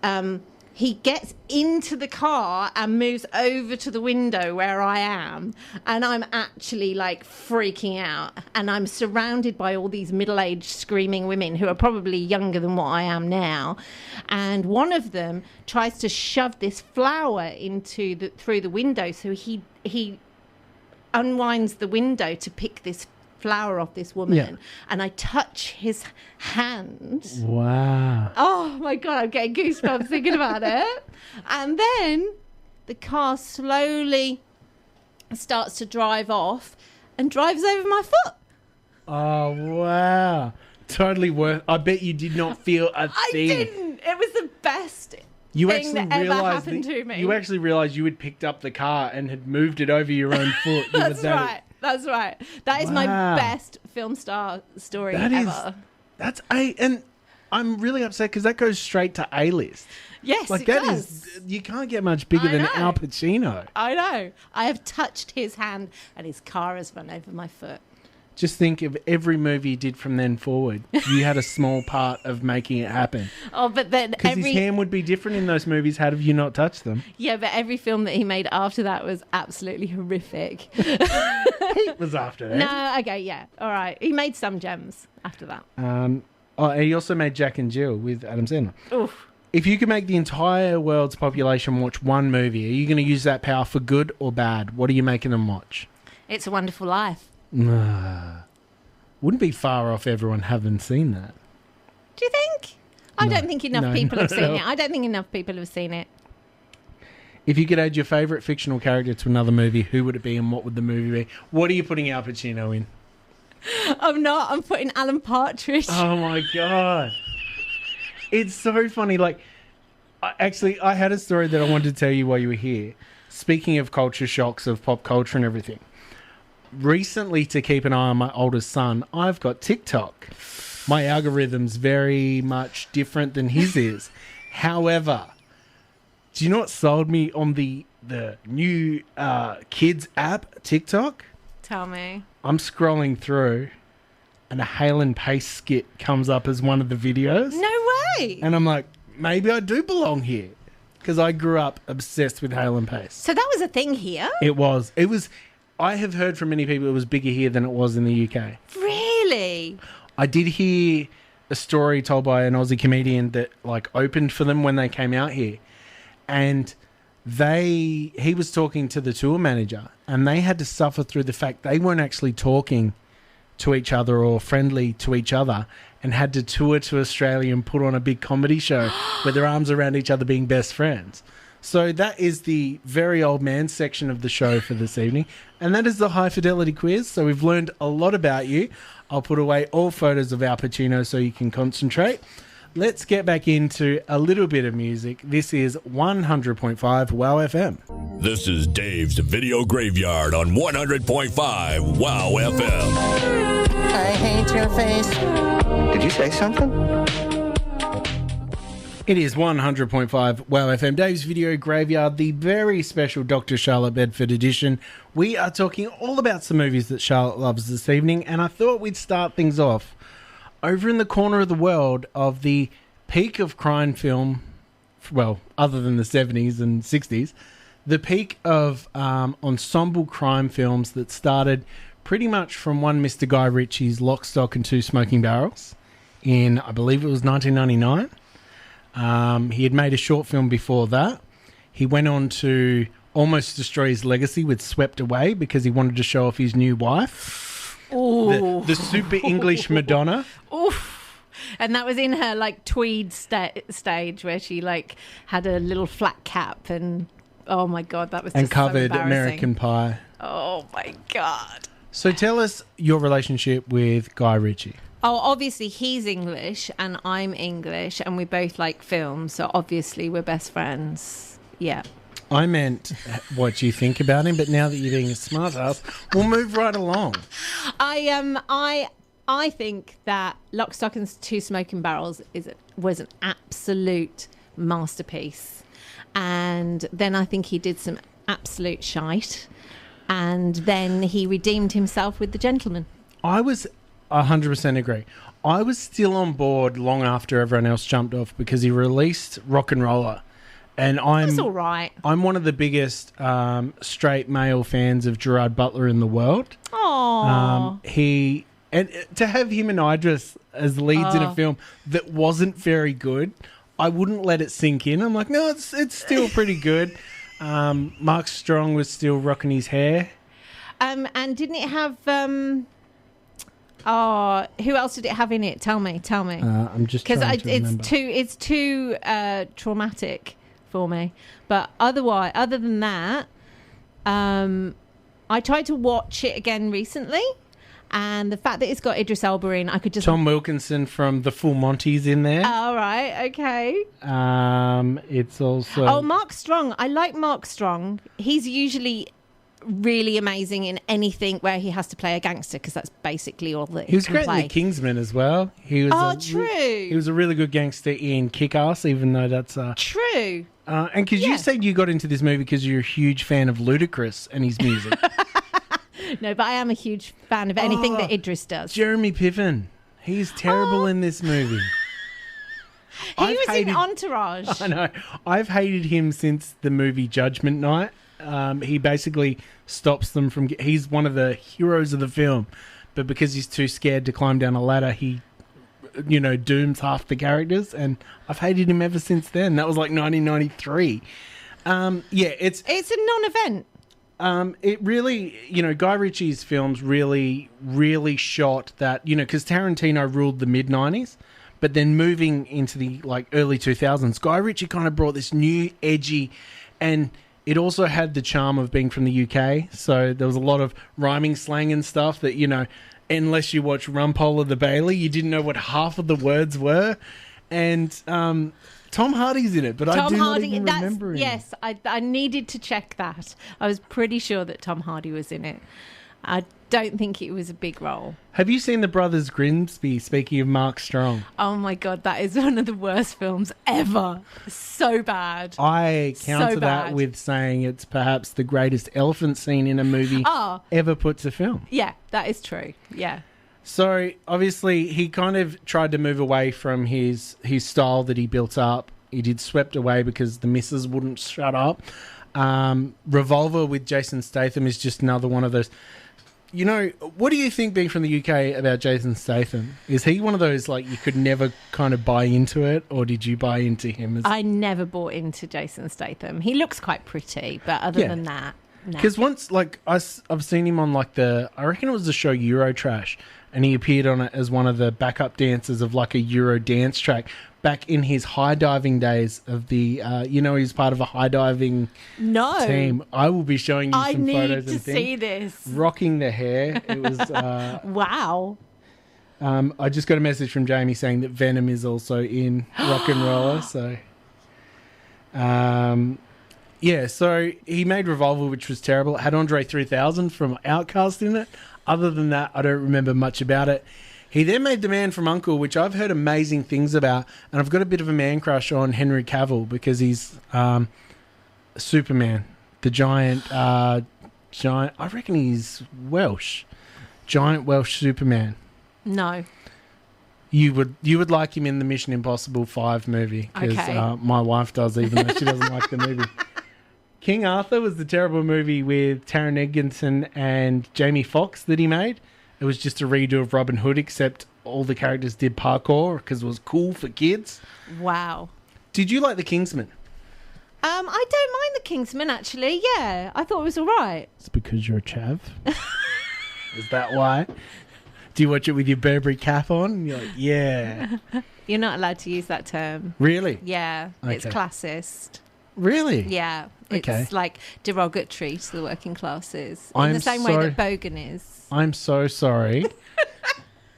he gets into the car and moves over to the window where I am, and I'm actually like freaking out, and I'm surrounded by all these middle-aged screaming women who are probably younger than what I am now, and one of them tries to shove this flower through the window, so he unwinds the window to pick this flower off this woman, and I touch his hand. Wow. Oh my God, I'm getting goosebumps thinking about it. And then the car slowly starts to drive off and drives over my foot. Oh, wow. Totally worth. I bet you did not feel a thing. I didn't. It was the best thing that ever happened to me. You actually realised you had picked up the car and had moved it over your own foot. That's right. That's right. That is my best film star story ever. And I'm really upset because that goes straight to A-list. Yes, like it that does. You can't get much bigger than Al Pacino. I know. I have touched his hand and his car has run over my foot. Just think of every movie you did from then forward. You had a small part of making it happen. Oh, but then because his hand would be different in those movies had you not touched them. Yeah, but every film that he made after that was absolutely horrific. Heat was after that. No, okay, yeah, all right. He made some gems after that. He also made Jack and Jill with Adam Sandler. Oof. If you could make the entire world's population watch one movie, are you going to use that power for good or bad? What are you making them watch? It's a Wonderful Life. Wouldn't be far off everyone having seen that. Do you think? I don't think enough people have seen it. I don't think enough people have seen it. If you could add your favourite fictional character to another movie, who would it be and what would the movie be? What are you putting Al Pacino in? I'm not. I'm putting Alan Partridge. Oh, my God. It's so funny. Like, I had a story that I wanted to tell you while you were here. Speaking of culture shocks of pop culture and everything. Recently, to keep an eye on my oldest son, I've got TikTok. My algorithm's very much different than his is. However, do you know what sold me on the new kids app, TikTok? Tell me. I'm scrolling through and a Hale and Pace skit comes up as one of the videos. No way. And I'm like, maybe I do belong here. Because I grew up obsessed with Hale and Pace. So that was a thing here? It was. I have heard from many people it was bigger here than it was in the UK. Really? I did hear a story told by an Aussie comedian that like opened for them when they came out here. And he was talking to the tour manager and they had to suffer through the fact they weren't actually talking to each other or friendly to each other. and had to tour to Australia and put on a big comedy show with their arms around each other being best friends. So that is the very old man section of the show for this evening. And that is the high fidelity quiz. So we've learned a lot about you. I'll put away all photos of Al Pacino so you can concentrate. Let's get back into a little bit of music. This is 100.5 WOW FM. This is Dave's Video Graveyard on 100.5 WOW FM. I hate your face. Did you say something? It is 100.5 WOW FM, Dave's Video Graveyard, the very special Dr Charlotte Bedford edition. We are talking all about some movies that Charlotte loves this evening, and I thought we'd start things off over in the corner of the world of the peak of crime film, well, other than the 70s and 60s, the peak of ensemble crime films that started pretty much from one Mr. Guy Ritchie's Lock, Stock and Two Smoking Barrels in, I believe it was 1999. He had made a short film before that. He went on to almost destroy his legacy with Swept Away because he wanted to show off his new wife. The super English Madonna. Oof. And that was in her like tweed stage where she like had a little flat cap and oh my God, that was just and covered so American Pie. Oh my God. So tell us your relationship with Guy Ritchie. Oh, obviously he's English and I'm English and we both like films, so obviously we're best friends. Yeah. I meant what you think about him, but now that you're being a smart ass, we'll move right along. I think that Lock, Stock and Two Smoking Barrels was an absolute masterpiece. And then I think he did some absolute shite. And then he redeemed himself with The Gentleman. I was 100% agree. I was still on board long after everyone else jumped off because he released Rock and Roller. And That's all right. I'm one of the biggest straight male fans of Gerard Butler in the world. Aww. And to have him and Idris as leads in a film that wasn't very good, I wouldn't let it sink in. I'm like, no, it's still pretty good. Mark Strong was still rocking his hair. And didn't it have who else did it have in it? Tell me. I'm just trying to remember. It's too traumatic for me. But other than that, I tried to watch it again recently, and the fact that it's got Idris Elba in, I could just... Tom Wilkinson from The Full Monty's in there. All right, okay. It's also... Oh, Mark Strong. I like Mark Strong. He's usually really amazing in anything where he has to play a gangster because that's basically all that he was can great play. in The Kingsman as well. He was true. He was a really good gangster in Kick-Ass, even though that's... True. And because you said you got into this movie because you're a huge fan of Ludacris and his music. No, but I am a huge fan of anything that Idris does. Jeremy Piven. He's terrible in this movie. He was in Entourage. I know. I've hated him since the movie Judgment Night. He basically stops them from... He's one of the heroes of the film, but because he's too scared to climb down a ladder, he... dooms half the characters, and I've hated him ever since then. That was like 1993. It's a non-event. It really, Guy Ritchie's films really, really shot that, because Tarantino ruled the mid-90s, but then moving into the early 2000s, Guy Ritchie kind of brought this new, edgy, and it also had the charm of being from the UK, so there was a lot of rhyming slang and stuff that, unless you watch Rumpola the Bailey, you didn't know what half of the words were. And Tom Hardy's in it, but I do not even remember him. Yes, I needed to check that. I was pretty sure that Tom Hardy was in it. I don't think it was a big role. Have you seen The Brothers Grimsby, speaking of Mark Strong? Oh my God, that is one of the worst films ever. So bad. I counter that with saying it's perhaps the greatest elephant scene in a movie ever put to film. Yeah, that is true. Yeah. So, obviously, he kind of tried to move away from his style that he built up. He did Swept Away because the missus wouldn't shut up. Revolver with Jason Statham is just another one of those... what do you think, being from the UK, about Jason Statham? Is he one of those, you could never kind of buy into it, or did you buy into him? I never bought into Jason Statham. He looks quite pretty, but other than that... Because once, like, I've seen him on, like, I reckon it was the show Eurotrash, and he appeared on it as one of the backup dancers of, like, a Euro dance track back in his high diving days of the, he's part of a high diving team. I will be showing you some photos and things. I need to see this. Rocking the hair. It was... wow. I just got a message from Jamie saying that Venom is also in Rock and Roller, so... yeah, so he made Revolver, which was terrible. It had Andre 3000 from Outkast in it. Other than that, I don't remember much about it. He then made The Man from U.N.C.L.E., which I've heard amazing things about, and I've got a bit of a man crush on Henry Cavill because he's Superman, the giant. I reckon he's Welsh, giant Welsh Superman. No. You would like him in the Mission Impossible 5 movie because my wife does, even though she doesn't like the movie. King Arthur was the terrible movie with Taron Egerton and Jamie Foxx that he made. It was just a redo of Robin Hood, except all the characters did parkour because it was cool for kids. Wow. Did you like The Kingsman? I don't mind The Kingsman, actually. Yeah, I thought it was all right. It's because you're a chav. Is that why? Do you watch it with your Burberry cap on? You're like, yeah. You're not allowed to use that term. Really? Yeah, it's Okay. classist. Really? Yeah, it's like derogatory to the working classes. In I'm the same way that bogan is. I'm so sorry.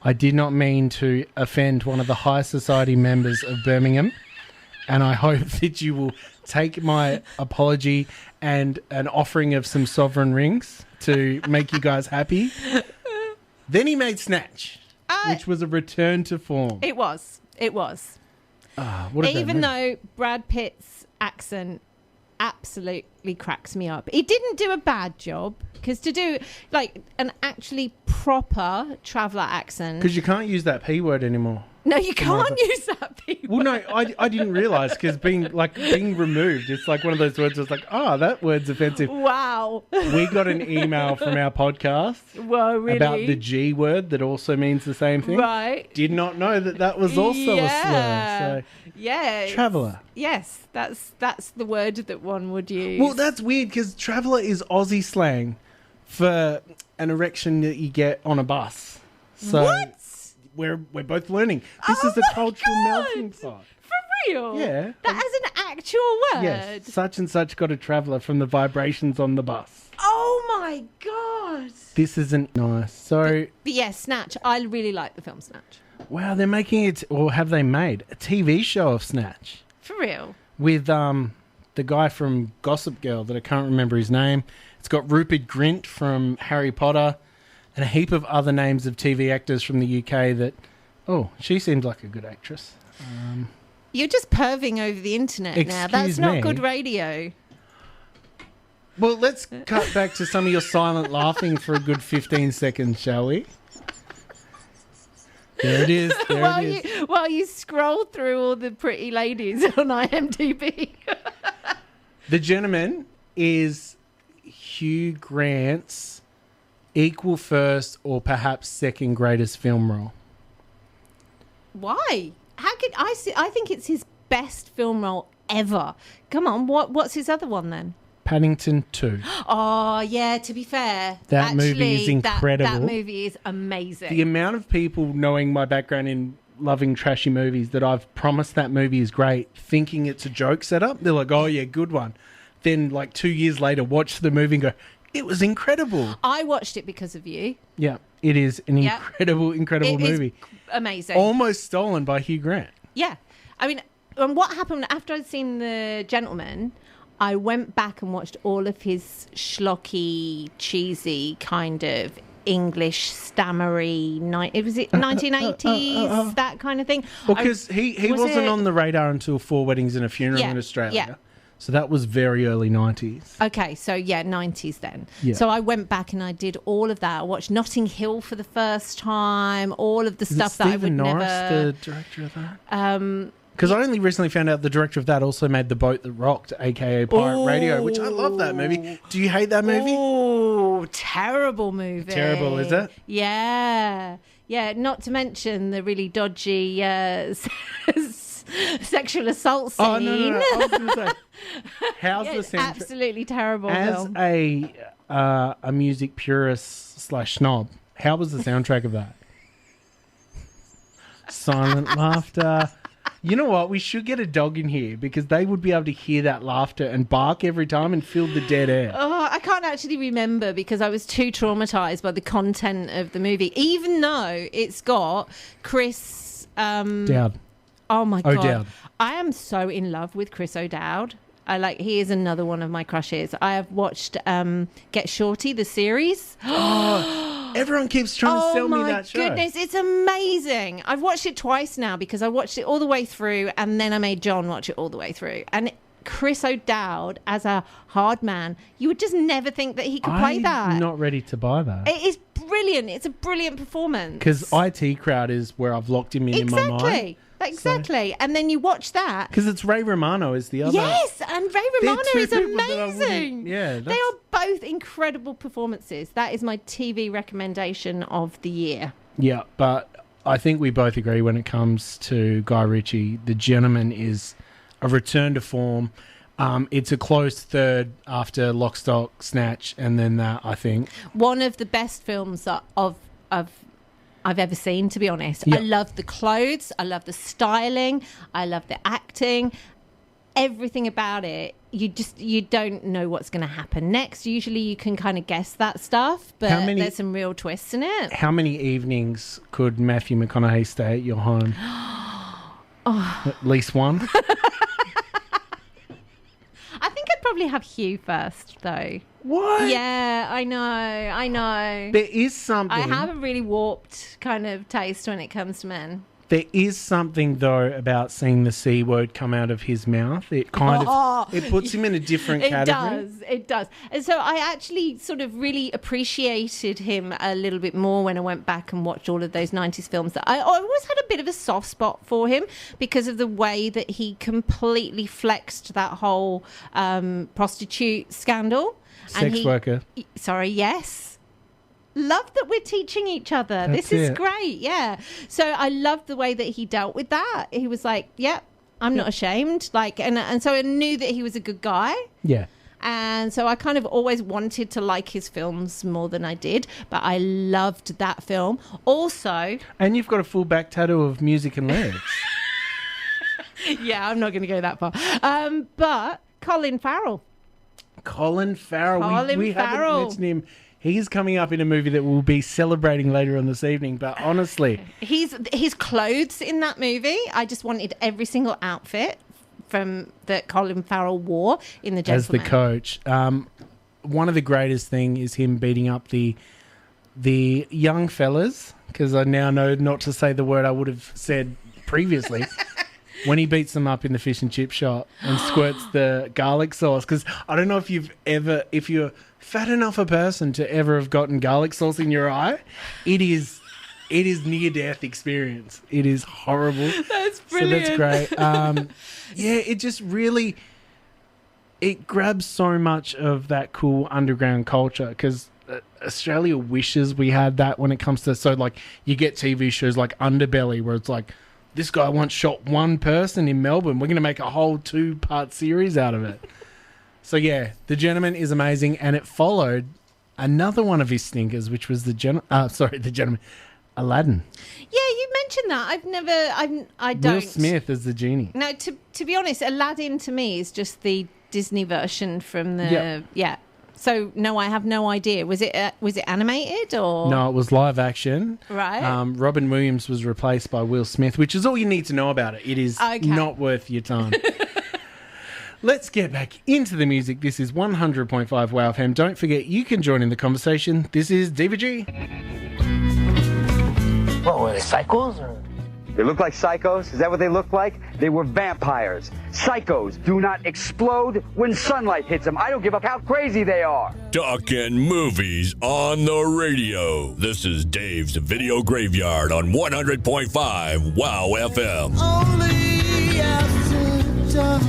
I did not mean to offend one of the high society members of Birmingham, and I hope that you will take my apology and an offering of some sovereign rings to make you guys happy. Then he made Snatch, which was a return to form. It was. Even though Brad Pitt's accent absolutely cracks me up. He didn't do a bad job, because to do like an actually proper traveller accent... Because you can't use that P word anymore. No, you can't use that P word. Well, no, I didn't realise, because being removed, it's like one of those words that's like, that word's offensive. Wow. We got an email from our podcast really? about the G word that also means the same thing. Right. Did not know that was also a slur. So. Yeah. Traveller. Yes, that's the word that one would use. Well, that's weird, because traveller is Aussie slang for an erection that you get on a bus. So what? We're both learning. This is a cultural melting pot. For real? Yeah. That as an actual word? Yes. Such and such got a traveller from the vibrations on the bus. Oh my God. This isn't nice. So... But yeah, Snatch. I really like the film Snatch. Wow, they're making it, or have they made, a TV show of Snatch. For real? With the guy from Gossip Girl that I can't remember his name. It's got Rupert Grint from Harry Potter and a heap of other names of TV actors from the UK that, she seems like a good actress. You're just perving over the internet now. That's not good radio. Well, let's cut back to some of your silent laughing for a good 15 seconds, shall we? There it is. While you scroll through all the pretty ladies on IMDb. The Gentleman is Hugh Grant's equal first or perhaps second greatest film role. Why? How could I think it's his best film role ever. Come on, what's his other one then? Paddington 2. Oh, yeah, to be fair. That movie is incredible. That movie is amazing. The amount of people knowing my background in loving trashy movies that I've promised that movie is great, thinking it's a joke setup. They're like, oh, yeah, good one. Then, 2 years later, watch the movie and go, it was incredible. I watched it because of you. Yeah, it is an incredible movie. Amazing. Almost stolen by Hugh Grant. Yeah. I mean, and what happened after I'd seen The Gentleman, I went back and watched all of his schlocky, cheesy kind of English stammery. Was it 1980s, that kind of thing? Well, because he wasn't on the radar until 4 Weddings and a Funeral in Australia. Yeah. So that was very early 90s. Okay, so 90s then. Yeah. So I went back and I did all of that. I watched Notting Hill for the first time, all of the stuff that I would never... Is Stephen Norris the director of that? Because I only recently found out the director of that also made The Boat That Rocked, a.k.a. Pirate Radio, which I love that movie. Do you hate that movie? Oh, terrible movie. Terrible, is it? Yeah. Yeah, not to mention the really dodgy sexual assault scene. Oh, no. I was going to say, how's the soundtrack? Absolutely terrible As film. a music purist / snob, how was the soundtrack of that? Silent laughter. You know what? We should get a dog in here because they would be able to hear that laughter and bark every time and fill the dead air. Oh, I can't actually remember because I was too traumatized by the content of the movie, even though it's got Chris Dowd. Oh my God. O'Dowd. I am so in love with Chris O'Dowd. He is another one of my crushes. I have watched Get Shorty, the series. Everyone keeps trying to sell me that show. Oh my goodness, it's amazing. I've watched it twice now because I watched it all the way through and then I made John watch it all the way through. And Chris O'Dowd as a hard man, you would just never think that he could play that. I'm not ready to buy that. It is brilliant. It's a brilliant performance. Because IT Crowd is where I've locked him in my mind. Exactly. And then you watch that. Because it's Ray Romano is the other. Yes, and Ray Romano two is people that I amazing. wouldn't- They are both incredible performances. That is my TV recommendation of the year. Yeah, but I think we both agree when it comes to Guy Richie, The Gentleman is a return to form. It's a close third after Lock, Stock, Snatch, and then that, I think. One of the best films of I've ever seen, to be honest. Yep. I love the clothes. I love the styling. I love the acting. Everything about it. You don't know what's going to happen next. Usually you can kind of guess that stuff, but there's some real twists in it. How many evenings could Matthew McConaughey stay at your home? At least one? I think I'd probably have Hugh first, though. What? Yeah, I know. There is something. I have a really warped kind of taste when it comes to men. There is something, though, about seeing the C word come out of his mouth. It kind of it puts him in a different category. It does. And so I actually sort of really appreciated him a little bit more when I went back and watched all of those 90s films. That I always had a bit of a soft spot for him because of the way that he completely flexed that whole prostitute scandal. Sex worker. Sorry, yes. Love that we're teaching each other. That's this is it. great. Yeah. So I loved the way that he dealt with that. He was like, "Yep, I'm not ashamed." Like, and so I knew that he was a good guy. Yeah. And so I kind of always wanted to like his films more than I did, but I loved that film. Also, And you've got a full back tattoo of music and lyrics. yeah, I'm not going to go that far. But Colin Farrell. Colin Farrell. We Farrell. haven't mentioned him. He's coming up in a movie that we'll be celebrating later on this evening. But honestly, his clothes in that movie, I just wanted every single outfit from that Colin Farrell wore in The Gentleman. as the coach, one of the greatest thing is him beating up the young fellas, because I now know not to say the word I would have said previously. When he beats them up in the fish and chip shop and squirts the garlic sauce. Because I don't know if you're fat enough a person to ever have gotten garlic sauce in your eye, it is near-death experience. It is horrible. That's brilliant. So that's great. Yeah, it just really, it grabs so much of that cool underground culture because Australia wishes we had that when it comes to, so like you get TV shows like Underbelly where it's like, this guy once shot one person in Melbourne. We're going to make a whole 2-part series out of it. So, yeah, The Gentleman is amazing. And it followed another one of his stinkers, which was The Gentleman, Aladdin. Yeah, you mentioned that. I don't. Will Smith as the genie. No, to be honest, Aladdin to me is just the Disney version from the... Yeah. So, no, I have no idea. Was it animated or...? No, it was live action. Right. Robin Williams was replaced by Will Smith, which is all you need to know about it. It is not worth your time. Let's get back into the music. This is 100.5 WOWFM. Don't forget, you can join in the conversation. This is DVG. What were they, psychos? Or? They look like psychos? Is that what they look like? They were vampires. Psychos do not explode when sunlight hits them. I don't give up how crazy they are. Talking movies on the radio. This is Dave's Video Graveyard on 100.5 WOW FM. Only after dark.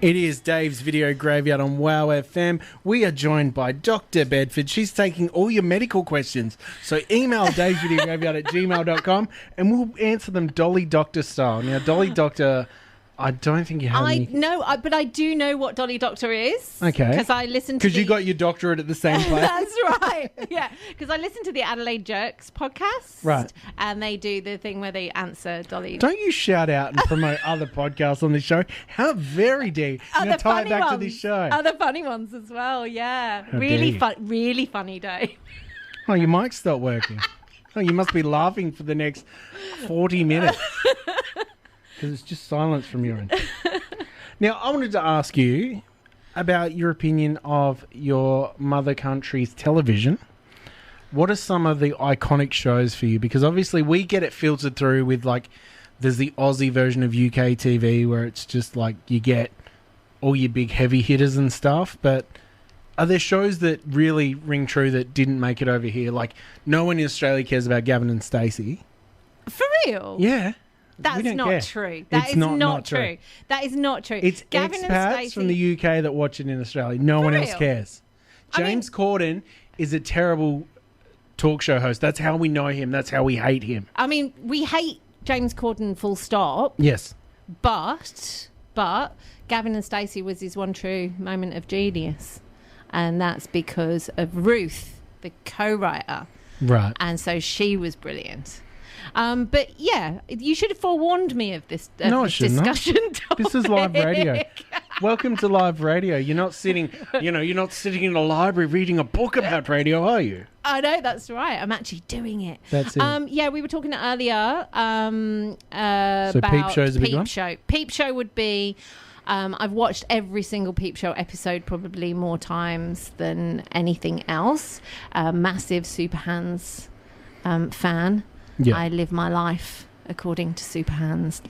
It is Dave's Video Graveyard on WOWFM. We are joined by Dr Bedford. She's taking all your medical questions. So email davesvideograveyard@gmail.com and we'll answer them Dolly Doctor style. Now, Dolly Doctor, I don't think you have any... No, but I do know what Dolly Doctor is. Okay. Because I listened to Because you got your doctorate at the same place. That's right. Yeah. Because I listened to the Adelaide Jerks podcast. Right. And they do the thing where they answer Dolly. Don't you shout out and promote other podcasts on this show? How very dare you? You're going to tie it back to this show. Other funny ones as well, yeah. How Really dare you. really funny day. Oh, your mic stopped working. Oh, you must be laughing for the next 40 minutes. Because it's just silence from your end. Now, I wanted to ask you about your opinion of your mother country's television. What are some of the iconic shows for you? Because obviously we get it filtered through with, like, there's the Aussie version of UK TV where it's just like you get all your big heavy hitters and stuff. But are there shows that really ring true that didn't make it over here? Like, no one in Australia cares about Gavin and Stacey. For real? Yeah. That's don't not care. true. That It's is not true. true. That is not true. It's Gavin and expats Stacey from the UK that watch it in Australia. No one else real? cares. James Corden is a terrible talk show host. That's how we know him. That's how we hate him. I mean, we hate James Corden full stop. Yes. But Gavin and Stacey was his one true moment of genius. And that's because of Ruth, the co-writer. Right. And so she was brilliant. But yeah, you should have forewarned me of this, No, I this shouldn't have. discussion. This is live radio. Welcome to live radio. You're not sitting, you're not sitting in a library reading a book about radio, are you? I know, that's right. I'm actually doing it. That's it. Yeah, we were talking earlier So about Peep Show's a big Peep one? Show. Peep Show would be... I've watched every single Peep Show episode probably more times than anything else. Massive Superhands fan. Yeah. I live my life according to Superhands'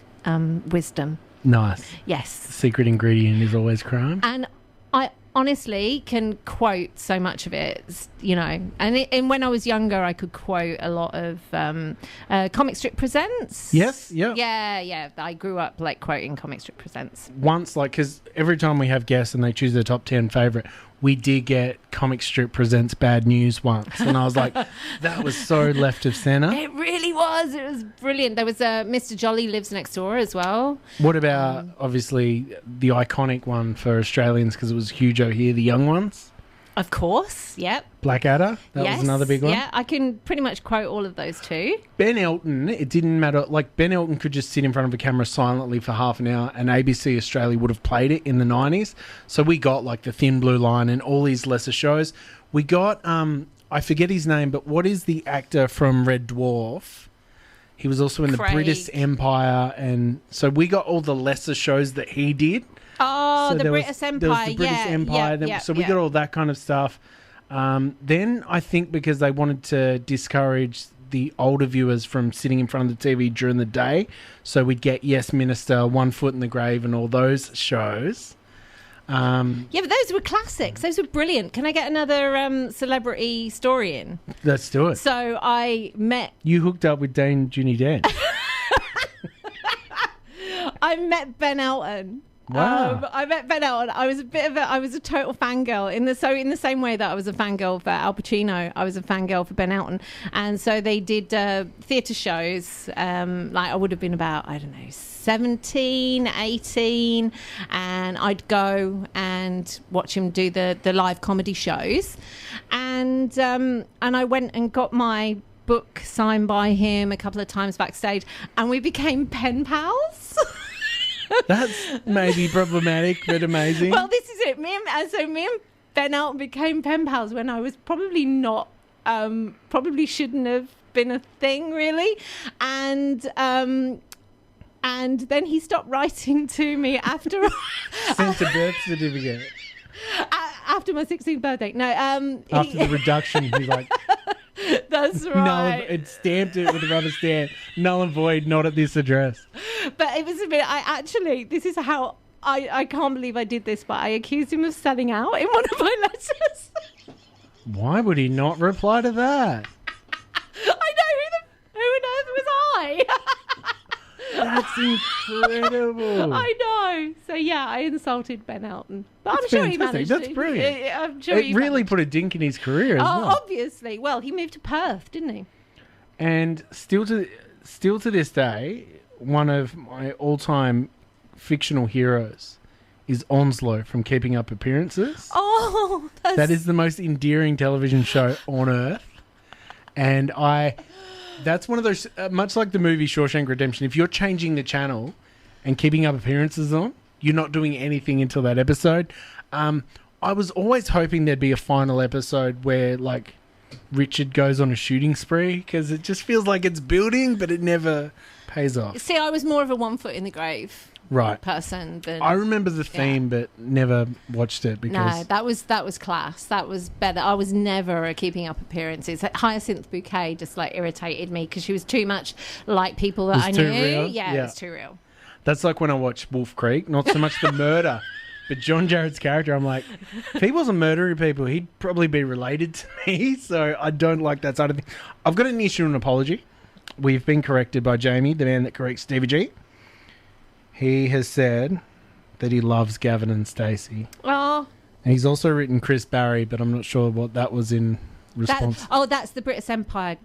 wisdom. Nice. Yes. The secret ingredient is always crime. And I honestly can quote so much of it, and when I was younger, I could quote a lot of Comic Strip Presents. Yes, yeah. Yeah. I grew up like quoting Comic Strip Presents. Once, like, because every time we have guests and they choose their top 10 favourite, we did get Comic Strip Presents Bad News once. And I was like, that was so left of centre. It really was. It was brilliant. There was Mr. Jolly Lives Next Door as well. What about, obviously, the iconic one for Australians, because it was huge over here, The Young Ones? Of course, yep. Blackadder, that was another big one. Yeah, I can pretty much quote all of those too. Ben Elton, it didn't matter. Like, Ben Elton could just sit in front of a camera silently for half an hour and ABC Australia would have played it in the 90s. So we got, like, The Thin Blue Line and all these lesser shows. We got, I forget his name, but what is the actor from Red Dwarf? He was also in the British Empire. And so we got all the lesser shows that he did. Oh, So the there was- British there Empire. was the British Empire. So we got all that kind of stuff. Then I think because they wanted to discourage the older viewers from sitting in front of the TV during the day, so we'd get Yes Minister, One Foot in the Grave, and all those shows. Yeah, but those were classics. Those were brilliant. Can I get another celebrity story in? Let's do it. So I met You hooked up with Dane Ginny Dan. I met Ben Elton. Wow. I met Ben Elton. I was a total fangirl in the same way that I was a fangirl for Al Pacino. I was a fangirl for Ben Elton, and so they did theatre shows. Like I would have been about 17, 18, and I'd go and watch him do the live comedy shows, and I went and got my book signed by him a couple of times backstage, and we became pen pals. That's maybe problematic, but amazing. Well, this is it. Me and Ben Elton became pen pals when I was probably not, probably shouldn't have been a thing, really. And then he stopped writing to me after Sent a birth certificate. After my 16th birthday. No, After the reduction, he's like, that's right. It stamped it with a rubber stamp. Null and void, not at this address. But it was a bit. This is how I can't believe I did this, but I accused him of selling out in one of my letters. Why would he not reply to that? I know who on earth was I? That's incredible. I know. So yeah, I insulted Ben Elton, but That's I'm sure he fantastic. managed That's to. brilliant. I'm sure It really put a dink in his career as well. Obviously. Well, he moved to Perth, didn't he? And still to this day, one of my all-time fictional heroes is Onslow from Keeping Up Appearances. Oh, that is the most endearing television show on earth. And that's one of those, much like the movie Shawshank Redemption, if you're changing the channel and Keeping Up Appearances on, you're not doing anything until that episode. I was always hoping there'd be a final episode where, like, Richard goes on a shooting spree, because it just feels like it's building, but it never pays off. See, I was more of a one foot in the grave person than I remember the theme, but never watched it because no, that was class. That was better. I was never a Keeping Up Appearances. Hyacinth Bouquet just like irritated me because she was too much like people that I knew. Real? Yeah, it was too real. That's like when I watched Wolf Creek. Not so much the murder, but John Jarrett's character. I'm like, if he wasn't murdering people, he'd probably be related to me. So I don't like that side of things. I've got an issue and an apology. We've been corrected by Jamie, the man that corrects Stevie G. He has said that he loves Gavin and Stacey. Oh. And he's also written Chris Barry, but I'm not sure what that was in response. That's the British Empire.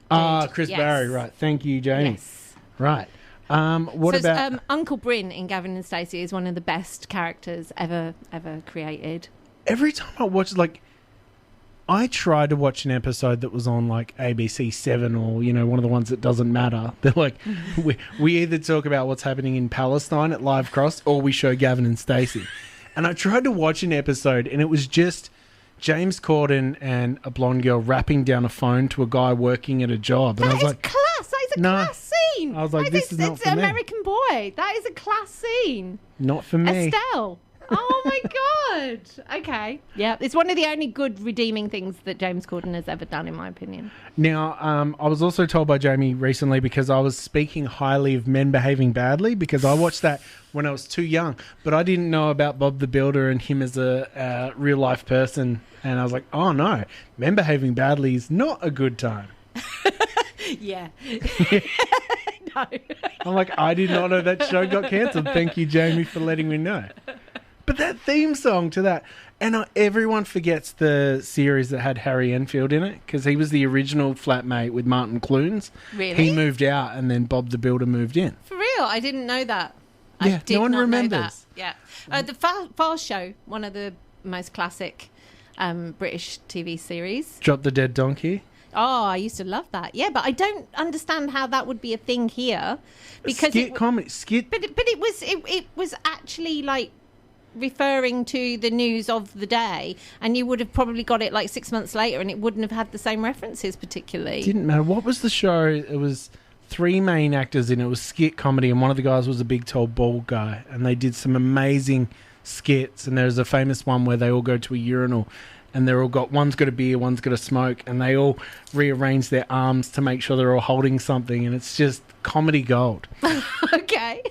Chris Barry, right. Thank you, Jamie. Yes. Right. What about... Uncle Bryn in Gavin and Stacey is one of the best characters ever created. Every time I watch, like... I tried to watch an episode that was on like ABC 7 or, one of the ones that doesn't matter. They're like, we either talk about what's happening in Palestine at Live Cross or we show Gavin and Stacey. And I tried to watch an episode and it was just James Corden and a blonde girl rapping down a phone to a guy working at a job. And I was like, class. That is a class scene. I was like, this is not for me. It's American Boy. That is a class scene. Not for me. Estelle. Oh my God. Okay. Yeah, it's one of the only good redeeming things that James Corden has ever done, in my opinion. Now, I was also told by Jamie recently, because I was speaking highly of Men Behaving Badly, because I watched that when I was too young, but I didn't know about Bob the Builder and him as a real life person. And I was like, oh no, Men Behaving Badly is not a good time. Yeah. No. I'm like, I did not know that show got cancelled. Thank you, Jamie, for letting me know. But that theme song to that, and everyone forgets the series that had Harry Enfield in it, because he was the original flatmate with Martin Clunes. Really? He moved out, and then Bob the Builder moved in. For real? I didn't know that. Yeah, no one remembers. Know that. Yeah. The Fast Show, one of the most classic British TV series. Drop the Dead Donkey. Oh, I used to love that. Yeah, but I don't understand how that would be a thing here, because comedy. But it was actually like referring to the news of the day, and you would have probably got it like 6 months later and it wouldn't have had the same references particularly. Didn't matter. What was the show? It was 3 main actors in it. It was skit comedy, and one of the guys was a big tall bald guy, and they did some amazing skits. And there's a famous one where they all go to a urinal and they're all one's got a beer, one's got a smoke, and they all rearrange their arms to make sure they're all holding something, and it's just comedy gold. Okay.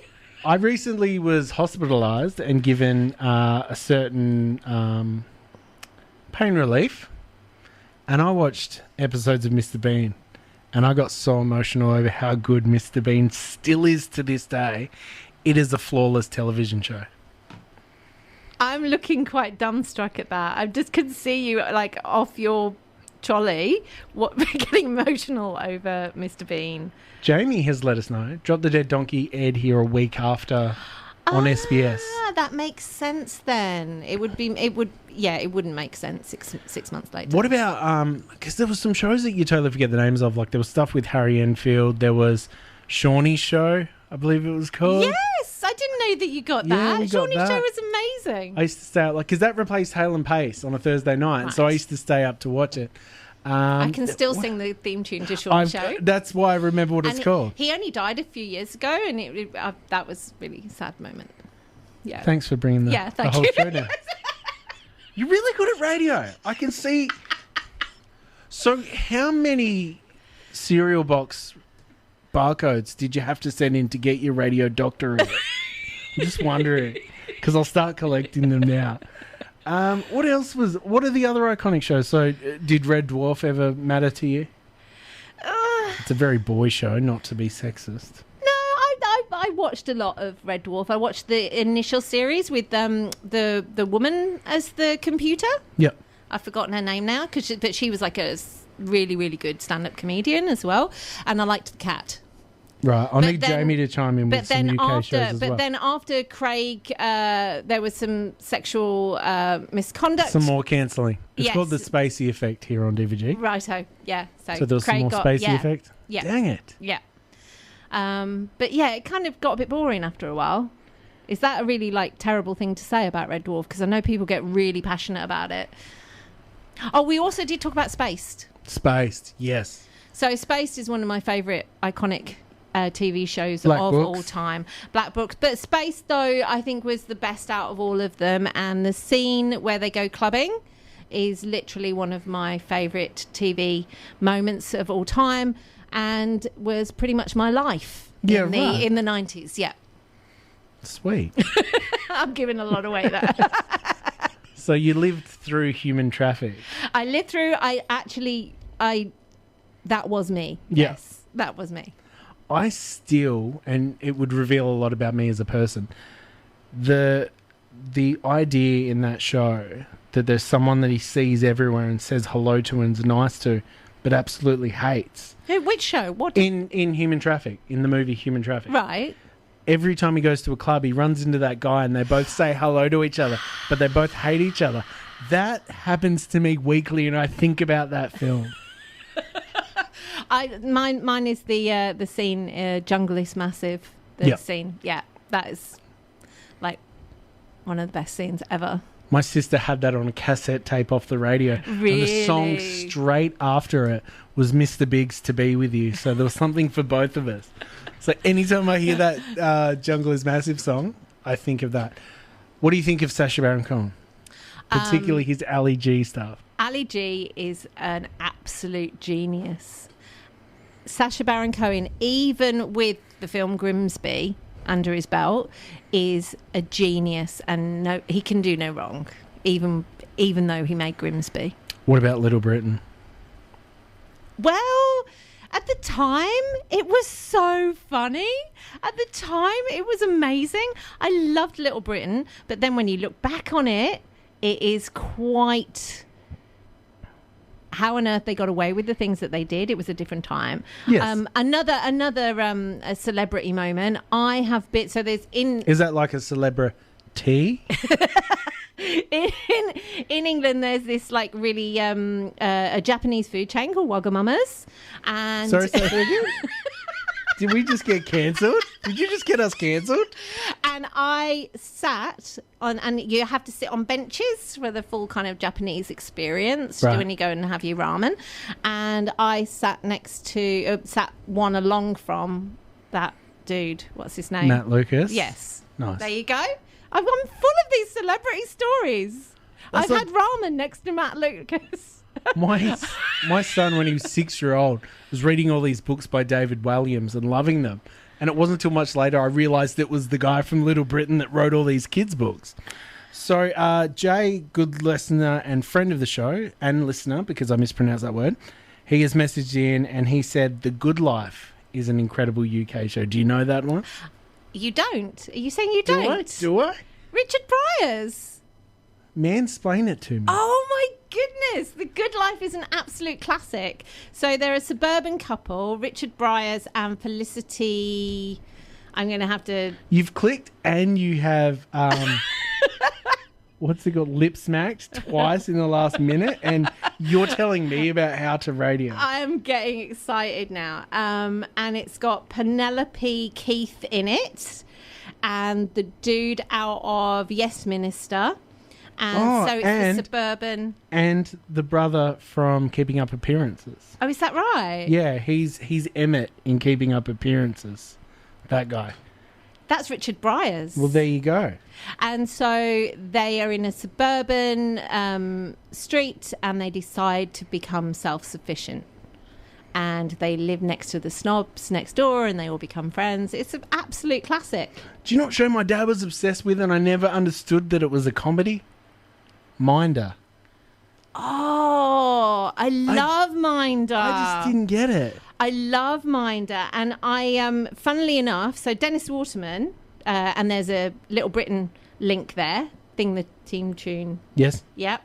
I recently was hospitalised and given a certain pain relief, and I watched episodes of Mr. Bean, and I got so emotional over how good Mr. Bean still is to this day. It is a flawless television show. I'm looking quite dumbstruck at that. I just could see you like off your trolley, getting emotional over Mr. Bean. Jamie has let us know. Drop the Dead Donkey aired here a week after on SBS. That makes sense then. It wouldn't make sense six months later. What about, because there was some shows that you totally forget the names of, like there was stuff with Harry Enfield, there was Shawnee's Show, I believe it was called. Yes, I didn't know that you got that. We got Shawnee's that. Show was amazing. I used to stay out, because that replaced Hale and Pace on a Thursday night, Right. so I used to stay up to watch it. I can still sing the theme tune to Shawnee's Show. That's why I remember what it's called. He only died a few years ago, and that was a really sad moment. Yeah. Thanks for bringing the whole show down. You're really good at radio. I can see. So how many cereal box barcodes did you have to send in to get your radio doctorate? I'm just wondering, because I'll start collecting them now. What are the other iconic shows? So did Red Dwarf ever matter to you? It's a very boy show, not to be sexist. No, I watched a lot of Red Dwarf. I watched the initial series with the woman as the computer. Yep. I've forgotten her name now, but she was like a really, really good stand-up comedian as well. And I liked the cat. Right, I'll need Jamie to chime in with some UK shows as well. But then after Craig, there was some sexual misconduct. Some more cancelling. It's called the Spacey Effect here on DVG. Righto, yeah. So there was some more Spacey Effect? Yeah. Dang it. Yeah. But yeah, it kind of got a bit boring after a while. Is that a really terrible thing to say about Red Dwarf? Because I know people get really passionate about it. Oh, we also did talk about Spaced. Spaced, yes. So Spaced is one of my favourite iconic TV shows of all time. Black Books. But Spaced, though, I think was the best out of all of them. And the scene where they go clubbing is literally one of my favourite TV moments of all time and was pretty much my life in the 90s. Yeah. Sweet. I'm giving a lot away there. So you lived through human traffic. I lived through, that was me. Yeah. Yes, that was me. I still, and it would reveal a lot about me as a person, the idea in that show that there's someone that he sees everywhere and says hello to and is nice to, but absolutely hates. Which show? What? In Human Traffic, in the movie Human Traffic. Right. Every time he goes to a club, he runs into that guy and they both say hello to each other, but they both hate each other. That happens to me weekly, and I think about that film. Mine is the scene, Jungle is Massive. The scene, yeah, that is one of the best scenes ever. My sister had that on a cassette tape off the radio. Really? And the song straight after it was Mr. Big's To Be With You. So there was something for both of us. So anytime I hear that Jungle is Massive song, I think of that. What do you think of Sacha Baron Cohen? Particularly his Ali G stuff. Ali G is an absolute genius. Sacha Baron Cohen, even with the film Grimsby under his belt, is a genius, and he can do no wrong, even though he made Grimsby. What about Little Britain? Well, at the time, it was so funny. At the time, it was amazing. I loved Little Britain, but then when you look back on it, it is quite... how on earth they got away with the things that they did. It was a different time. Yes. Another a celebrity moment. I have been... So there's in... Is that like a celebrity? In England, there's this really a Japanese food chain called Wagamama's, and sorry. Did we just get cancelled? Did you just get us cancelled? And I sat on, and you have to sit on benches for the full kind of Japanese experience when you go and have your ramen. And I sat sat one along from that dude. What's his name? Matt Lucas. Yes. Nice. There you go. I'm full of these celebrity stories. I've had ramen next to Matt Lucas. My son, when he was 6-year-old, was reading all these books by David Walliams and loving them. And it wasn't until much later I realised it was the guy from Little Britain that wrote all these kids' books. So Jay, good listener and friend of the show, and listener, because I mispronounced that word, he has messaged in and he said The Good Life is an incredible UK show. Do you know that one? You don't? Are you saying you don't? Do I? Richard Pryor's. Mansplain it to me. Oh my goodness. The Good Life is an absolute classic. So they're a suburban couple, Richard Bryars and Felicity. I'm going to have to... You've clicked and you have... what's it called? Lip smacked twice in the last minute, and you're telling me about how to radio. I am getting excited now. And it's got Penelope Keith in it, and the dude out of Yes Minister. And so it's the suburban... And the brother from Keeping Up Appearances. Oh, is that right? Yeah, he's Emmett in Keeping Up Appearances. That guy. That's Richard Bryars. Well, there you go. And so they are in a suburban street, and they decide to become self-sufficient. And they live next to the snobs next door, and they all become friends. It's an absolute classic. Do you know what show my dad was obsessed with and I never understood that it was a comedy? Minder. Oh, I love Minder. I just didn't get it. I love Minder, and I, funnily enough, so Dennis Waterman, and there's a Little Britain link there, Bing the Team Tune. Yes. Yep.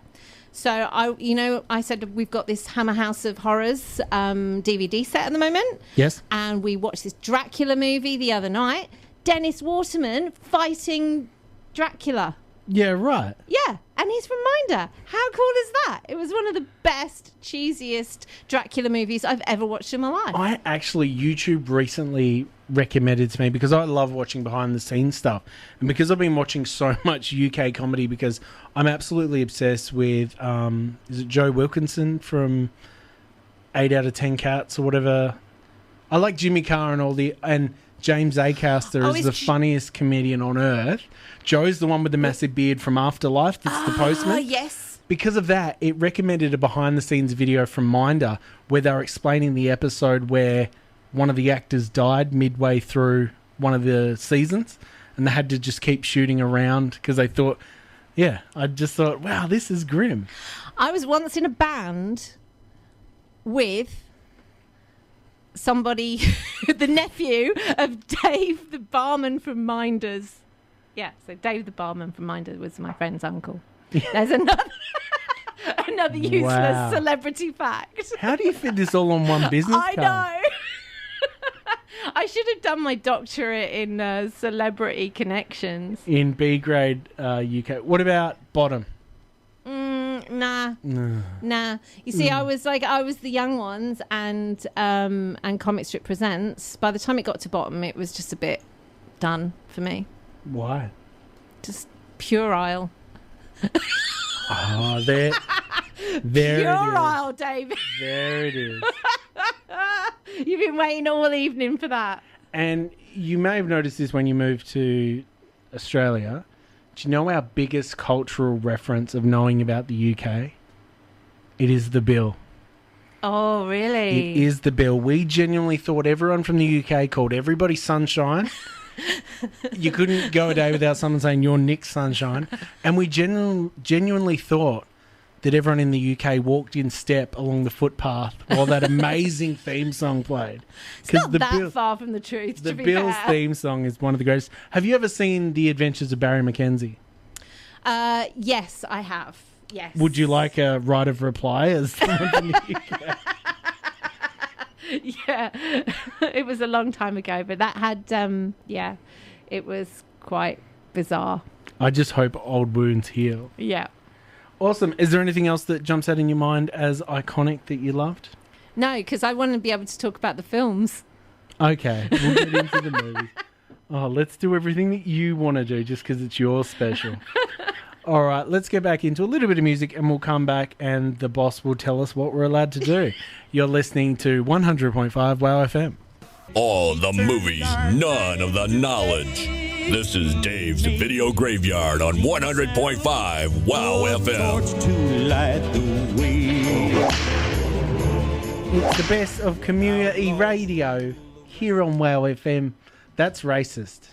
So, I said we've got this Hammer House of Horrors DVD set at the moment. Yes. And we watched this Dracula movie the other night. Dennis Waterman fighting Dracula. Yeah, right. Yeah, and he's from Minder. How cool is that? It was one of the best, cheesiest Dracula movies I've ever watched in my life. I actually, YouTube recently recommended to me, because I love watching behind the scenes stuff, and because I've been watching so much UK comedy, because I'm absolutely obsessed with, is it Joe Wilkinson from 8 out of 10 Cats or whatever? I like Jimmy Carr and James Acaster is the funniest comedian on earth. Joe's the one with the massive beard from Afterlife. That's the postman. Yes. Because of that, it recommended a behind-the-scenes video from Minder where they were explaining the episode where one of the actors died midway through one of the seasons, and they had to just keep shooting around because they thought, I just thought, wow, this is grim. I was once in a band with somebody, the nephew of Dave the barman from Minders. Yeah, so Dave the barman from Minders was my friend's uncle. There's another useless celebrity fact. How do you fit this all on one business card? I know. I should have done my doctorate in celebrity connections. In B grade UK. What about bottom? Nah. You see, I was the young ones and Comic Strip Presents. By the time it got to bottom, it was just a bit done for me. Why? Just puerile. Oh, there puerile, David. There it is. You've been waiting all evening for that. And you may have noticed this when you moved to Australia. Do you know our biggest cultural reference of knowing about the UK? It is the bill. Oh, really? It is the bill. We genuinely thought everyone from the UK called everybody Sunshine. You couldn't go a day without someone saying you're Nick Sunshine. And we genuinely thought that everyone in the UK walked in step along the footpath while that amazing theme song played. It's not that far from the truth, The to be Bill's fair. theme song is one of the greatest. Have you ever seen The Adventures of Barry Mackenzie? Yes, I have. Yes. Would you like a right of reply as someone from the UK? Yeah, it was a long time ago, but that had, it was quite bizarre. I just hope old wounds heal. Yeah. Awesome. Is there anything else that jumps out in your mind as iconic that you loved? No, because I want to be able to talk about the films. Okay, we'll get into the movies. Oh, let's do everything that you want to do just because it's your special. All right, let's get back into a little bit of music and we'll come back and the boss will tell us what we're allowed to do. You're listening to 100.5 WOW FM. All the movies, none of the knowledge. This is Dave's Video Graveyard on 100.5 WOW FM. It's the best of community radio here on WOW FM. That's racist.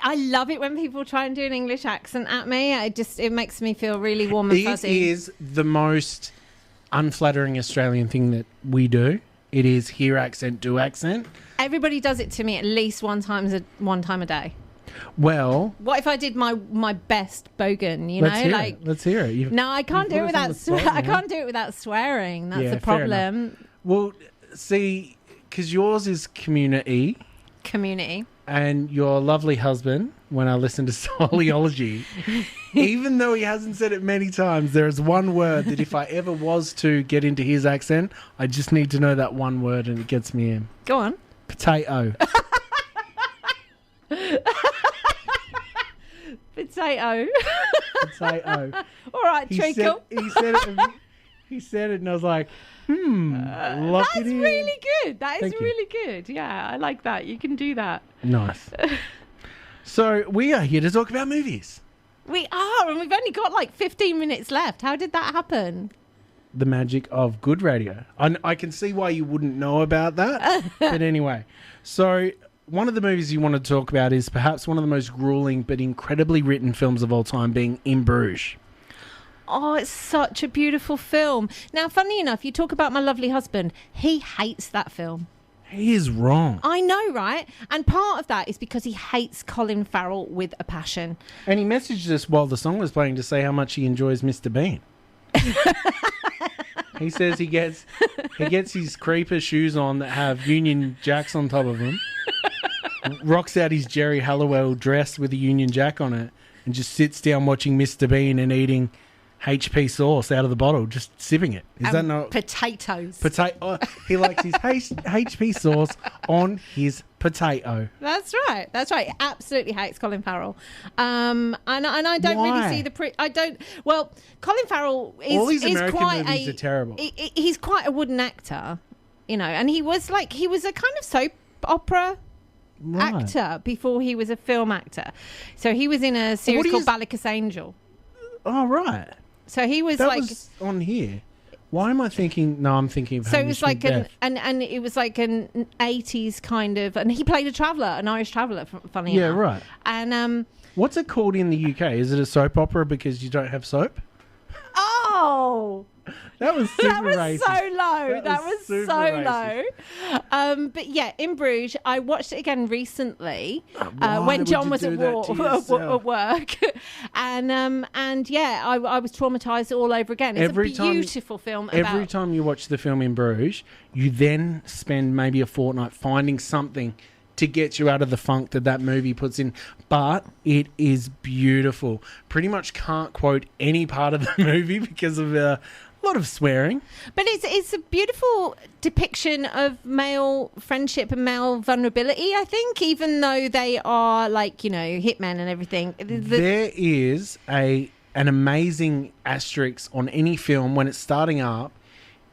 I love it when people try and do an English accent at me. It makes me feel really warm and fuzzy. It is the most unflattering Australian thing that we do. It is hear accent, do accent. Everybody does it to me at least one time a day. Well, what if I did my best bogan? You know, let's hear it. No, I can't do it without. I can't do it without swearing. That's the problem. Well, see, because yours is community. And your lovely husband, when I listen to Soliology, even though he hasn't said it many times, there is one word that if I ever was to get into his accent, I just need to know that one word and it gets me in. Go on. Potato. Potato. Potato. All right, treacle. He said it and I was like, lock that's it in. Really good. That is Thank you. really good. Yeah, I like that. You can do that. Nice. So we are here to talk about movies. We are, and we've only got like 15 minutes left. How did that happen? The magic of good radio. I can see why you wouldn't know about that. But anyway, so one of the movies you want to talk about is perhaps one of the most grueling but incredibly written films of all time, being In Bruges. Oh, it's such a beautiful film. Now, funny enough, you talk about my lovely husband. He hates that film. He is wrong. I know, right? And part of that is because he hates Colin Farrell with a passion. And he messaged us while the song was playing to say how much he enjoys Mr. Bean. He says he gets his creeper shoes on that have Union Jacks on top of them, rocks out his Jerry Halliwell dress with a Union Jack on it, and just sits down watching Mr. Bean and eating HP sauce out of the bottle, just sipping it. Is that not potatoes? He likes his HP sauce on his potato. That's right. He absolutely hates Colin Farrell. And I don't really see the well, Colin Farrell is all these American quite movies are terrible. He's quite a wooden actor, and he was a kind of soap opera actor before he was a film actor. So he was in a series called Ballicus Angel. Oh, right. So he was that was on here. Why am I thinking? No, I'm thinking of. So it was like and it was like an 80s kind of, and he played an Irish traveller. Funny enough. Yeah, right. And what's it called in the UK? Is it a soap opera because you don't have soap? Oh. That was super racist. So low. That was so racist. low. But yeah, in Bruges, I watched it again recently when John was at work, and yeah, I was traumatized all over again. It's a beautiful film. Every time you watch the film in Bruges, you then spend maybe a fortnight finding something to get you out of the funk that movie puts in. But it is beautiful. Pretty much can't quote any part of the movie because of a lot of swearing. But it's a beautiful depiction of male friendship and male vulnerability, I think, even though they are hitmen and everything. There is an amazing asterisk on any film when it's starting up.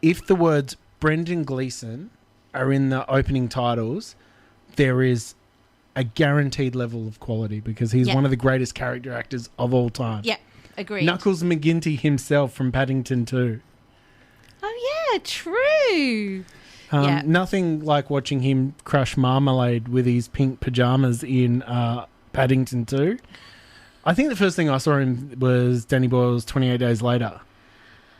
If the words Brendan Gleeson are in the opening titles, there is a guaranteed level of quality because he's one of the greatest character actors of all time. Yeah, agreed. Knuckles McGinty himself from Paddington 2. Oh, yeah, true. Nothing like watching him crush marmalade with his pink pajamas in Paddington 2. I think the first thing I saw him was Danny Boyle's 28 Days Later,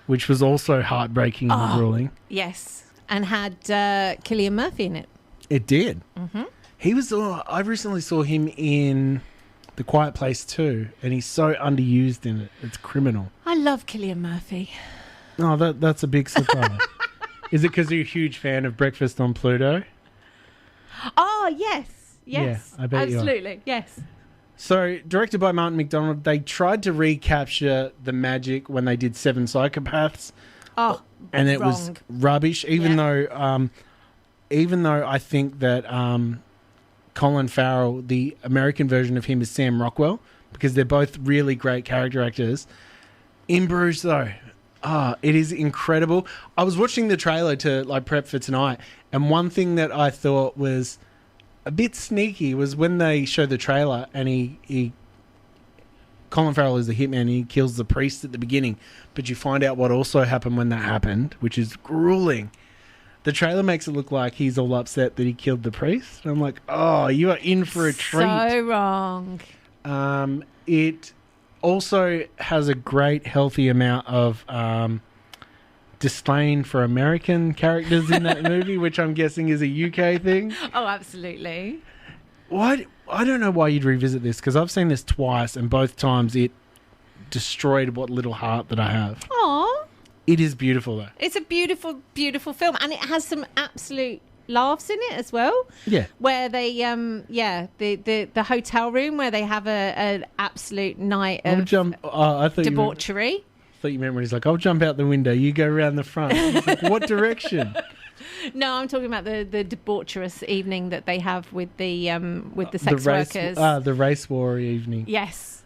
which was also heartbreaking and grueling. Yes, and had Cillian Murphy in it. It did. Mm-hmm. He was. I recently saw him in The Quiet Place 2, and he's so underused in it. It's criminal. I love Cillian Murphy. Oh, that's a big surprise. Is it because you're a huge fan of Breakfast on Pluto? Oh, yes. Yeah, I bet absolutely. You are. Yes. So, directed by Martin McDonagh, they tried to recapture the magic when they did Seven Psychopaths. Oh, and it was rubbish. Even though I think that Colin Farrell, the American version of him, is Sam Rockwell, because they're both really great character actors. In Bruges, though, it is incredible. I was watching the trailer to prep for tonight, and one thing that I thought was a bit sneaky was when they show the trailer and Colin Farrell is the hitman and he kills the priest at the beginning, but you find out what also happened when that happened, which is grueling. The trailer makes it look like he's all upset that he killed the priest. And I'm like, oh, you are in for a treat. So wrong. It also has a great, healthy amount of disdain for American characters in that movie, which I'm guessing is a UK thing. Oh, absolutely. I don't know why you'd revisit this, because I've seen this twice, and both times it destroyed what little heart that I have. Aww. It is beautiful, though. It's a beautiful, beautiful film, and it has some absolute laughs in it as well. Yeah. Where they, the hotel room where they have an absolute night of debauchery. I thought you meant when he's like, I'll jump out the window, you go around the front. He's like, what direction? No, I'm talking about the debaucherous evening that they have with the sex workers. The race war evening. Yes.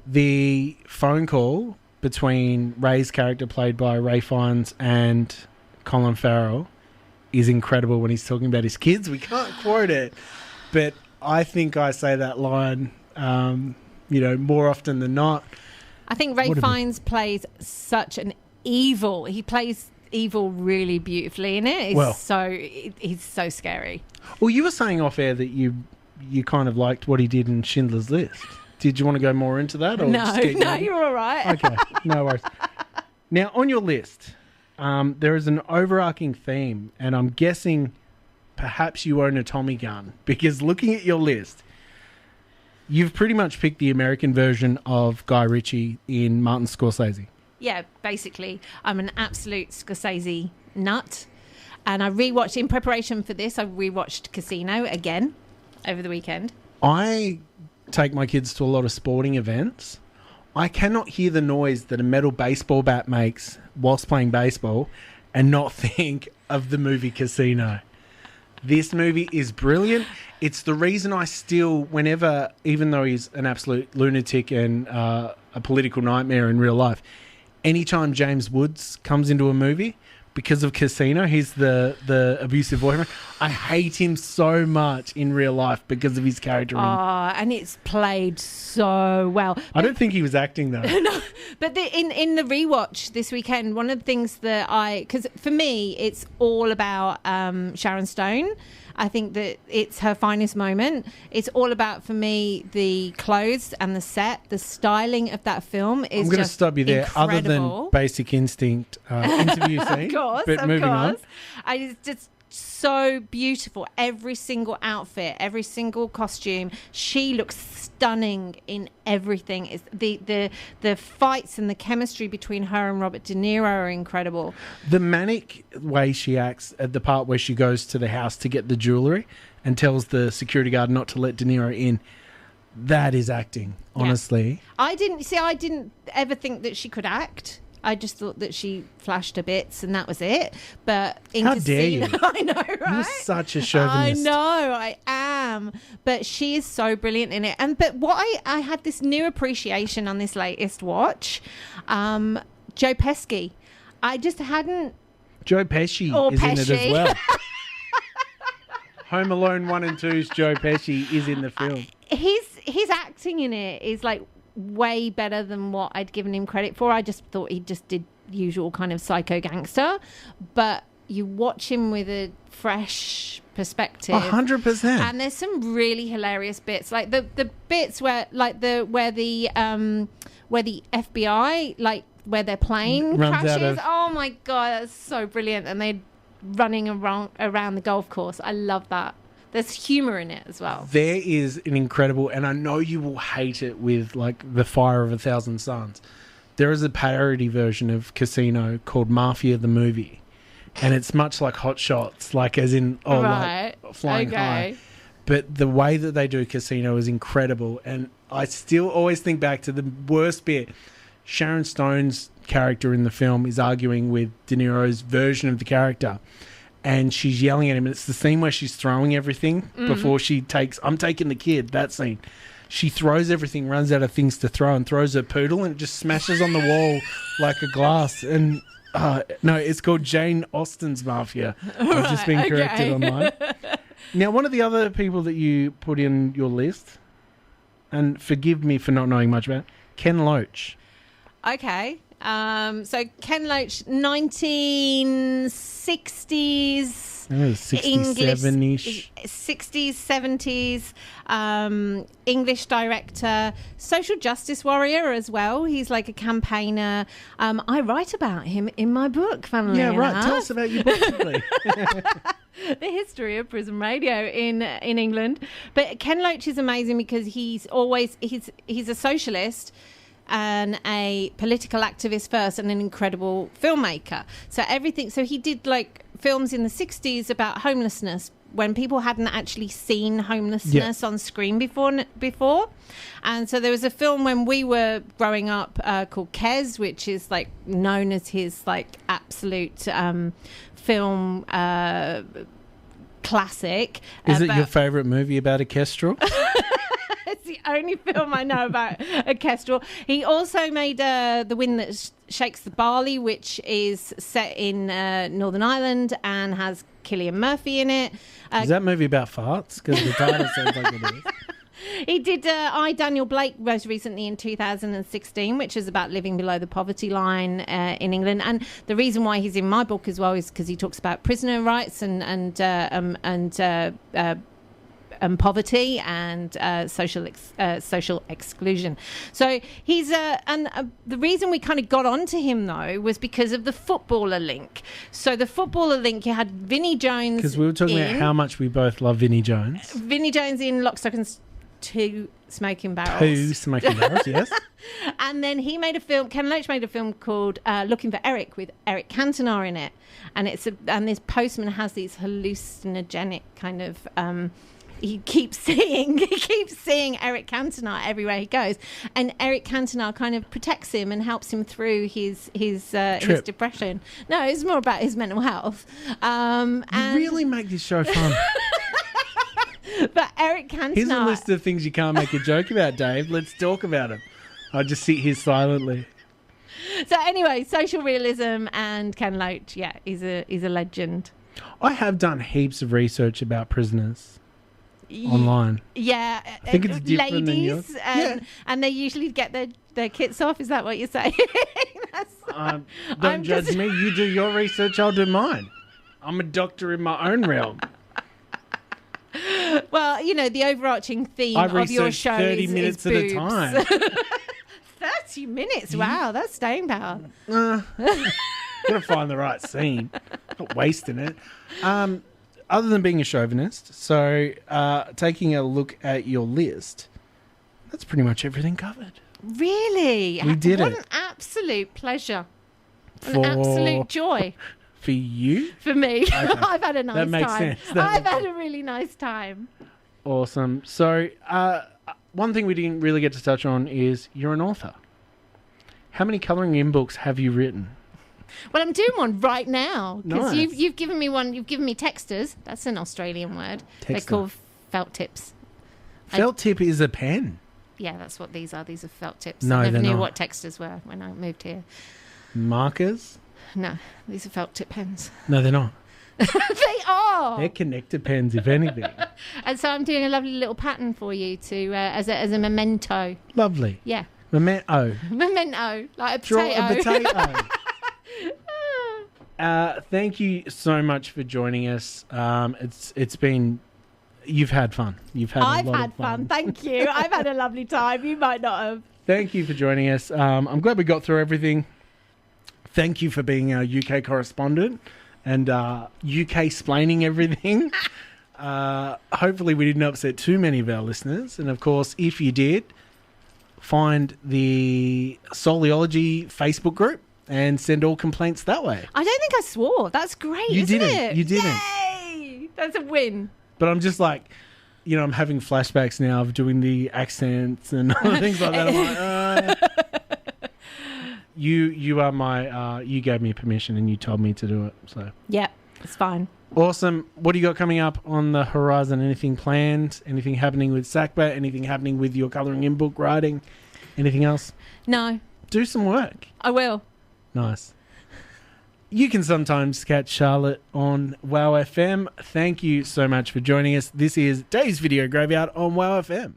The phone call between Ray's character, played by Ray Fiennes, and Colin Farrell is incredible when he's talking about his kids. We can't quote it, but I think I say that line, more often than not. I think Ray Fiennes plays such an evil. He plays evil really beautifully in it. He's so scary. Well, you were saying off air that you kind of liked what he did in Schindler's List. Did you want to go more into that? Or no, you're all right. Okay, no worries. Now, on your list, there is an overarching theme, and I'm guessing perhaps you own a Tommy gun, because looking at your list, you've pretty much picked the American version of Guy Richie in Martin Scorsese. Yeah, basically. I'm an absolute Scorsese nut. And I rewatched, in preparation for this, I rewatched Casino again over the weekend. I take my kids to a lot of sporting events. I cannot hear the noise that a metal baseball bat makes whilst playing baseball and not think of the movie Casino. This movie is brilliant. It's the reason I still, whenever, even though he's an absolute lunatic and a political nightmare in real life, anytime James Woods comes into a movie, because of Casino, he's the abusive boyfriend. I hate him so much in real life because of his character. And it's played so well. I don't think he was acting though. No, but in the rewatch this weekend, one of the things that because for me, it's all about Sharon Stone. I think that it's her finest moment. It's all about, for me, the clothes and the set, the styling of that film is I'm going to stop you there. incredible. Other than Basic Instinct interview scene. Of course, but moving on. It's just so beautiful. Every single outfit, every single costume. She looks stunning in everything. It's the fights and the chemistry between her and Robert De Niro are incredible. The manic way she acts at the part where she goes to the house to get the jewellery and tells the security guard not to let De Niro in, that is acting, honestly. Yeah. I didn't ever think that she could act. I just thought that she flashed her bits and that was it. But in How Casino, dare you? I know, right? You're such a chauvinist. I know, I am. But she is so brilliant in it. But what I had this new appreciation on this latest watch. Joe Pesci. I just hadn't. Joe Pesci is in it as well. Home Alone 1 and 2's Joe Pesci is in the film. His acting in it is like way better than what I'd given him credit for. I just thought he just did usual kind of psycho gangster, but you watch him with a fresh perspective. 100%. And there's some really hilarious bits, like the bits where the FBI, like where their plane crashes. Oh my god, that's so brilliant! And they're running around the golf course. I love that. There's humour in it as well. There is an incredible, and I know you will hate it with like The Fire of 1,000 Suns. There is a parody version of Casino called Mafia the Movie. And it's much like Hot Shots, like as in, like flying high. But the way that they do Casino is incredible. And I still always think back to the worst bit. Sharon Stone's character in the film is arguing with De Niro's version of the character. And she's yelling at him. And it's the scene where she's throwing everything before she takes... I'm taking the kid, that scene. She throws everything, runs out of things to throw, and throws her poodle, and it just smashes on the wall like a glass. And no, it's called Jane Austen's Mafia. I've just been corrected online. Now, one of the other people that you put in your list, and forgive me for not knowing much about, Ken Loach. Okay. So Ken Loach, 1960s, 67-ish. 60s, 70s, English director, social justice warrior as well. He's like a campaigner. I write about him in my book, funnily enough. Yeah, right. Tell us about your book, please. The history of prison radio in England. But Ken Loach is amazing because he's a socialist and a political activist first, and an incredible filmmaker. So he did like films in the 60s about homelessness when people hadn't actually seen homelessness on screen before. And so there was a film when we were growing up called Kes, which is like known as his like absolute film classic. Is it your favourite movie about a kestrel? It's the only film I know about a kestrel. He also made The Wind That Shakes the Barley, which is set in Northern Ireland and has Cillian Murphy in it. Is that movie about farts? Because the title sounds like it is. He did I, Daniel Blake, most recently in 2016, which is about living below the poverty line in England. And the reason why he's in my book as well is because he talks about prisoner rights and poverty and social exclusion. So he's and the reason we kind of got onto him though was because of the footballer link. So the footballer link, you had Vinnie Jones, because we were talking about how much we both love Vinnie Jones. Vinnie Jones in Lock, Stock and Two Smoking Barrels. Two Smoking Barrels, yes. And then he made a film. Ken Loach made a film called Looking for Eric with Eric Cantona in it, and and this postman has these hallucinogenic kind of. He keeps seeing Eric Cantona everywhere he goes, and Eric Cantona kind of protects him and helps him through his depression. No, it's more about his mental health. You really make this show fun. But Eric Cantona... Here's a list of things you can't make a joke about, Dave. Let's talk about them. I'll just sit here silently. So anyway, social realism and Ken Loach, he's a legend. I have done heaps of research about prisoners online. Yeah. I think it's different than yours. And they usually get their kits off. Is that what you're saying? Don't judge me. You do your research, I'll do mine. I'm a doctor in my own realm. Well, the overarching theme of your show 30 minutes is at boobs. a time. 30 minutes? Wow, that's staying power. Gotta find the right scene. Not wasting it. Other than being a chauvinist, so taking a look at your list, that's pretty much everything covered. Really? We did What it. an absolute pleasure. An absolute joy. For you? For me. Okay. I've had a nice time. That makes sense. I've had a really nice time. Awesome. So, one thing we didn't really get to touch on is you're an author. How many colouring in books have you written? Well, I'm doing one right now because Nice. you've given me one. You've given me texters. That's an Australian word. They're Texter. called felt tips. Felt tip is a pen. Yeah, that's what these are. These are felt tips. No, I never they're knew not. what texters were when I moved here. Markers? No, these are felt tip pens. No, they're not. They are. They're connector pens, if anything. And so I'm doing a lovely little pattern for you to as a memento. Lovely. Yeah. Memento. Memento, like a Draw potato. a potato. Thank you so much for joining us. It's been... You've had fun. I've had fun. Thank you. I've had a lovely time. You might not have. Thank you for joining us. I'm glad we got through everything. Thank you for being our UK correspondent and UK-splaining everything. Hopefully we didn't upset too many of our listeners. And, of course, if you did, find the Soliology Facebook group and send all complaints that way. I don't think I swore. That's great, You isn't didn't. it? You didn't. Yay! That's a win. But I'm just like, I'm having flashbacks now of doing the accents and things like that. I'm like, You are my, you gave me permission and you told me to do it. So Yeah, it's fine. Awesome. What do you got coming up on the horizon? Anything planned? Anything happening with SACBA? Anything happening with your colouring in book writing? Anything else? No. Do some work. I will. Nice. You can sometimes catch Charlotte on WOWFM. Thank you so much for joining us. This is Dave's Video Graveyard on WOWFM.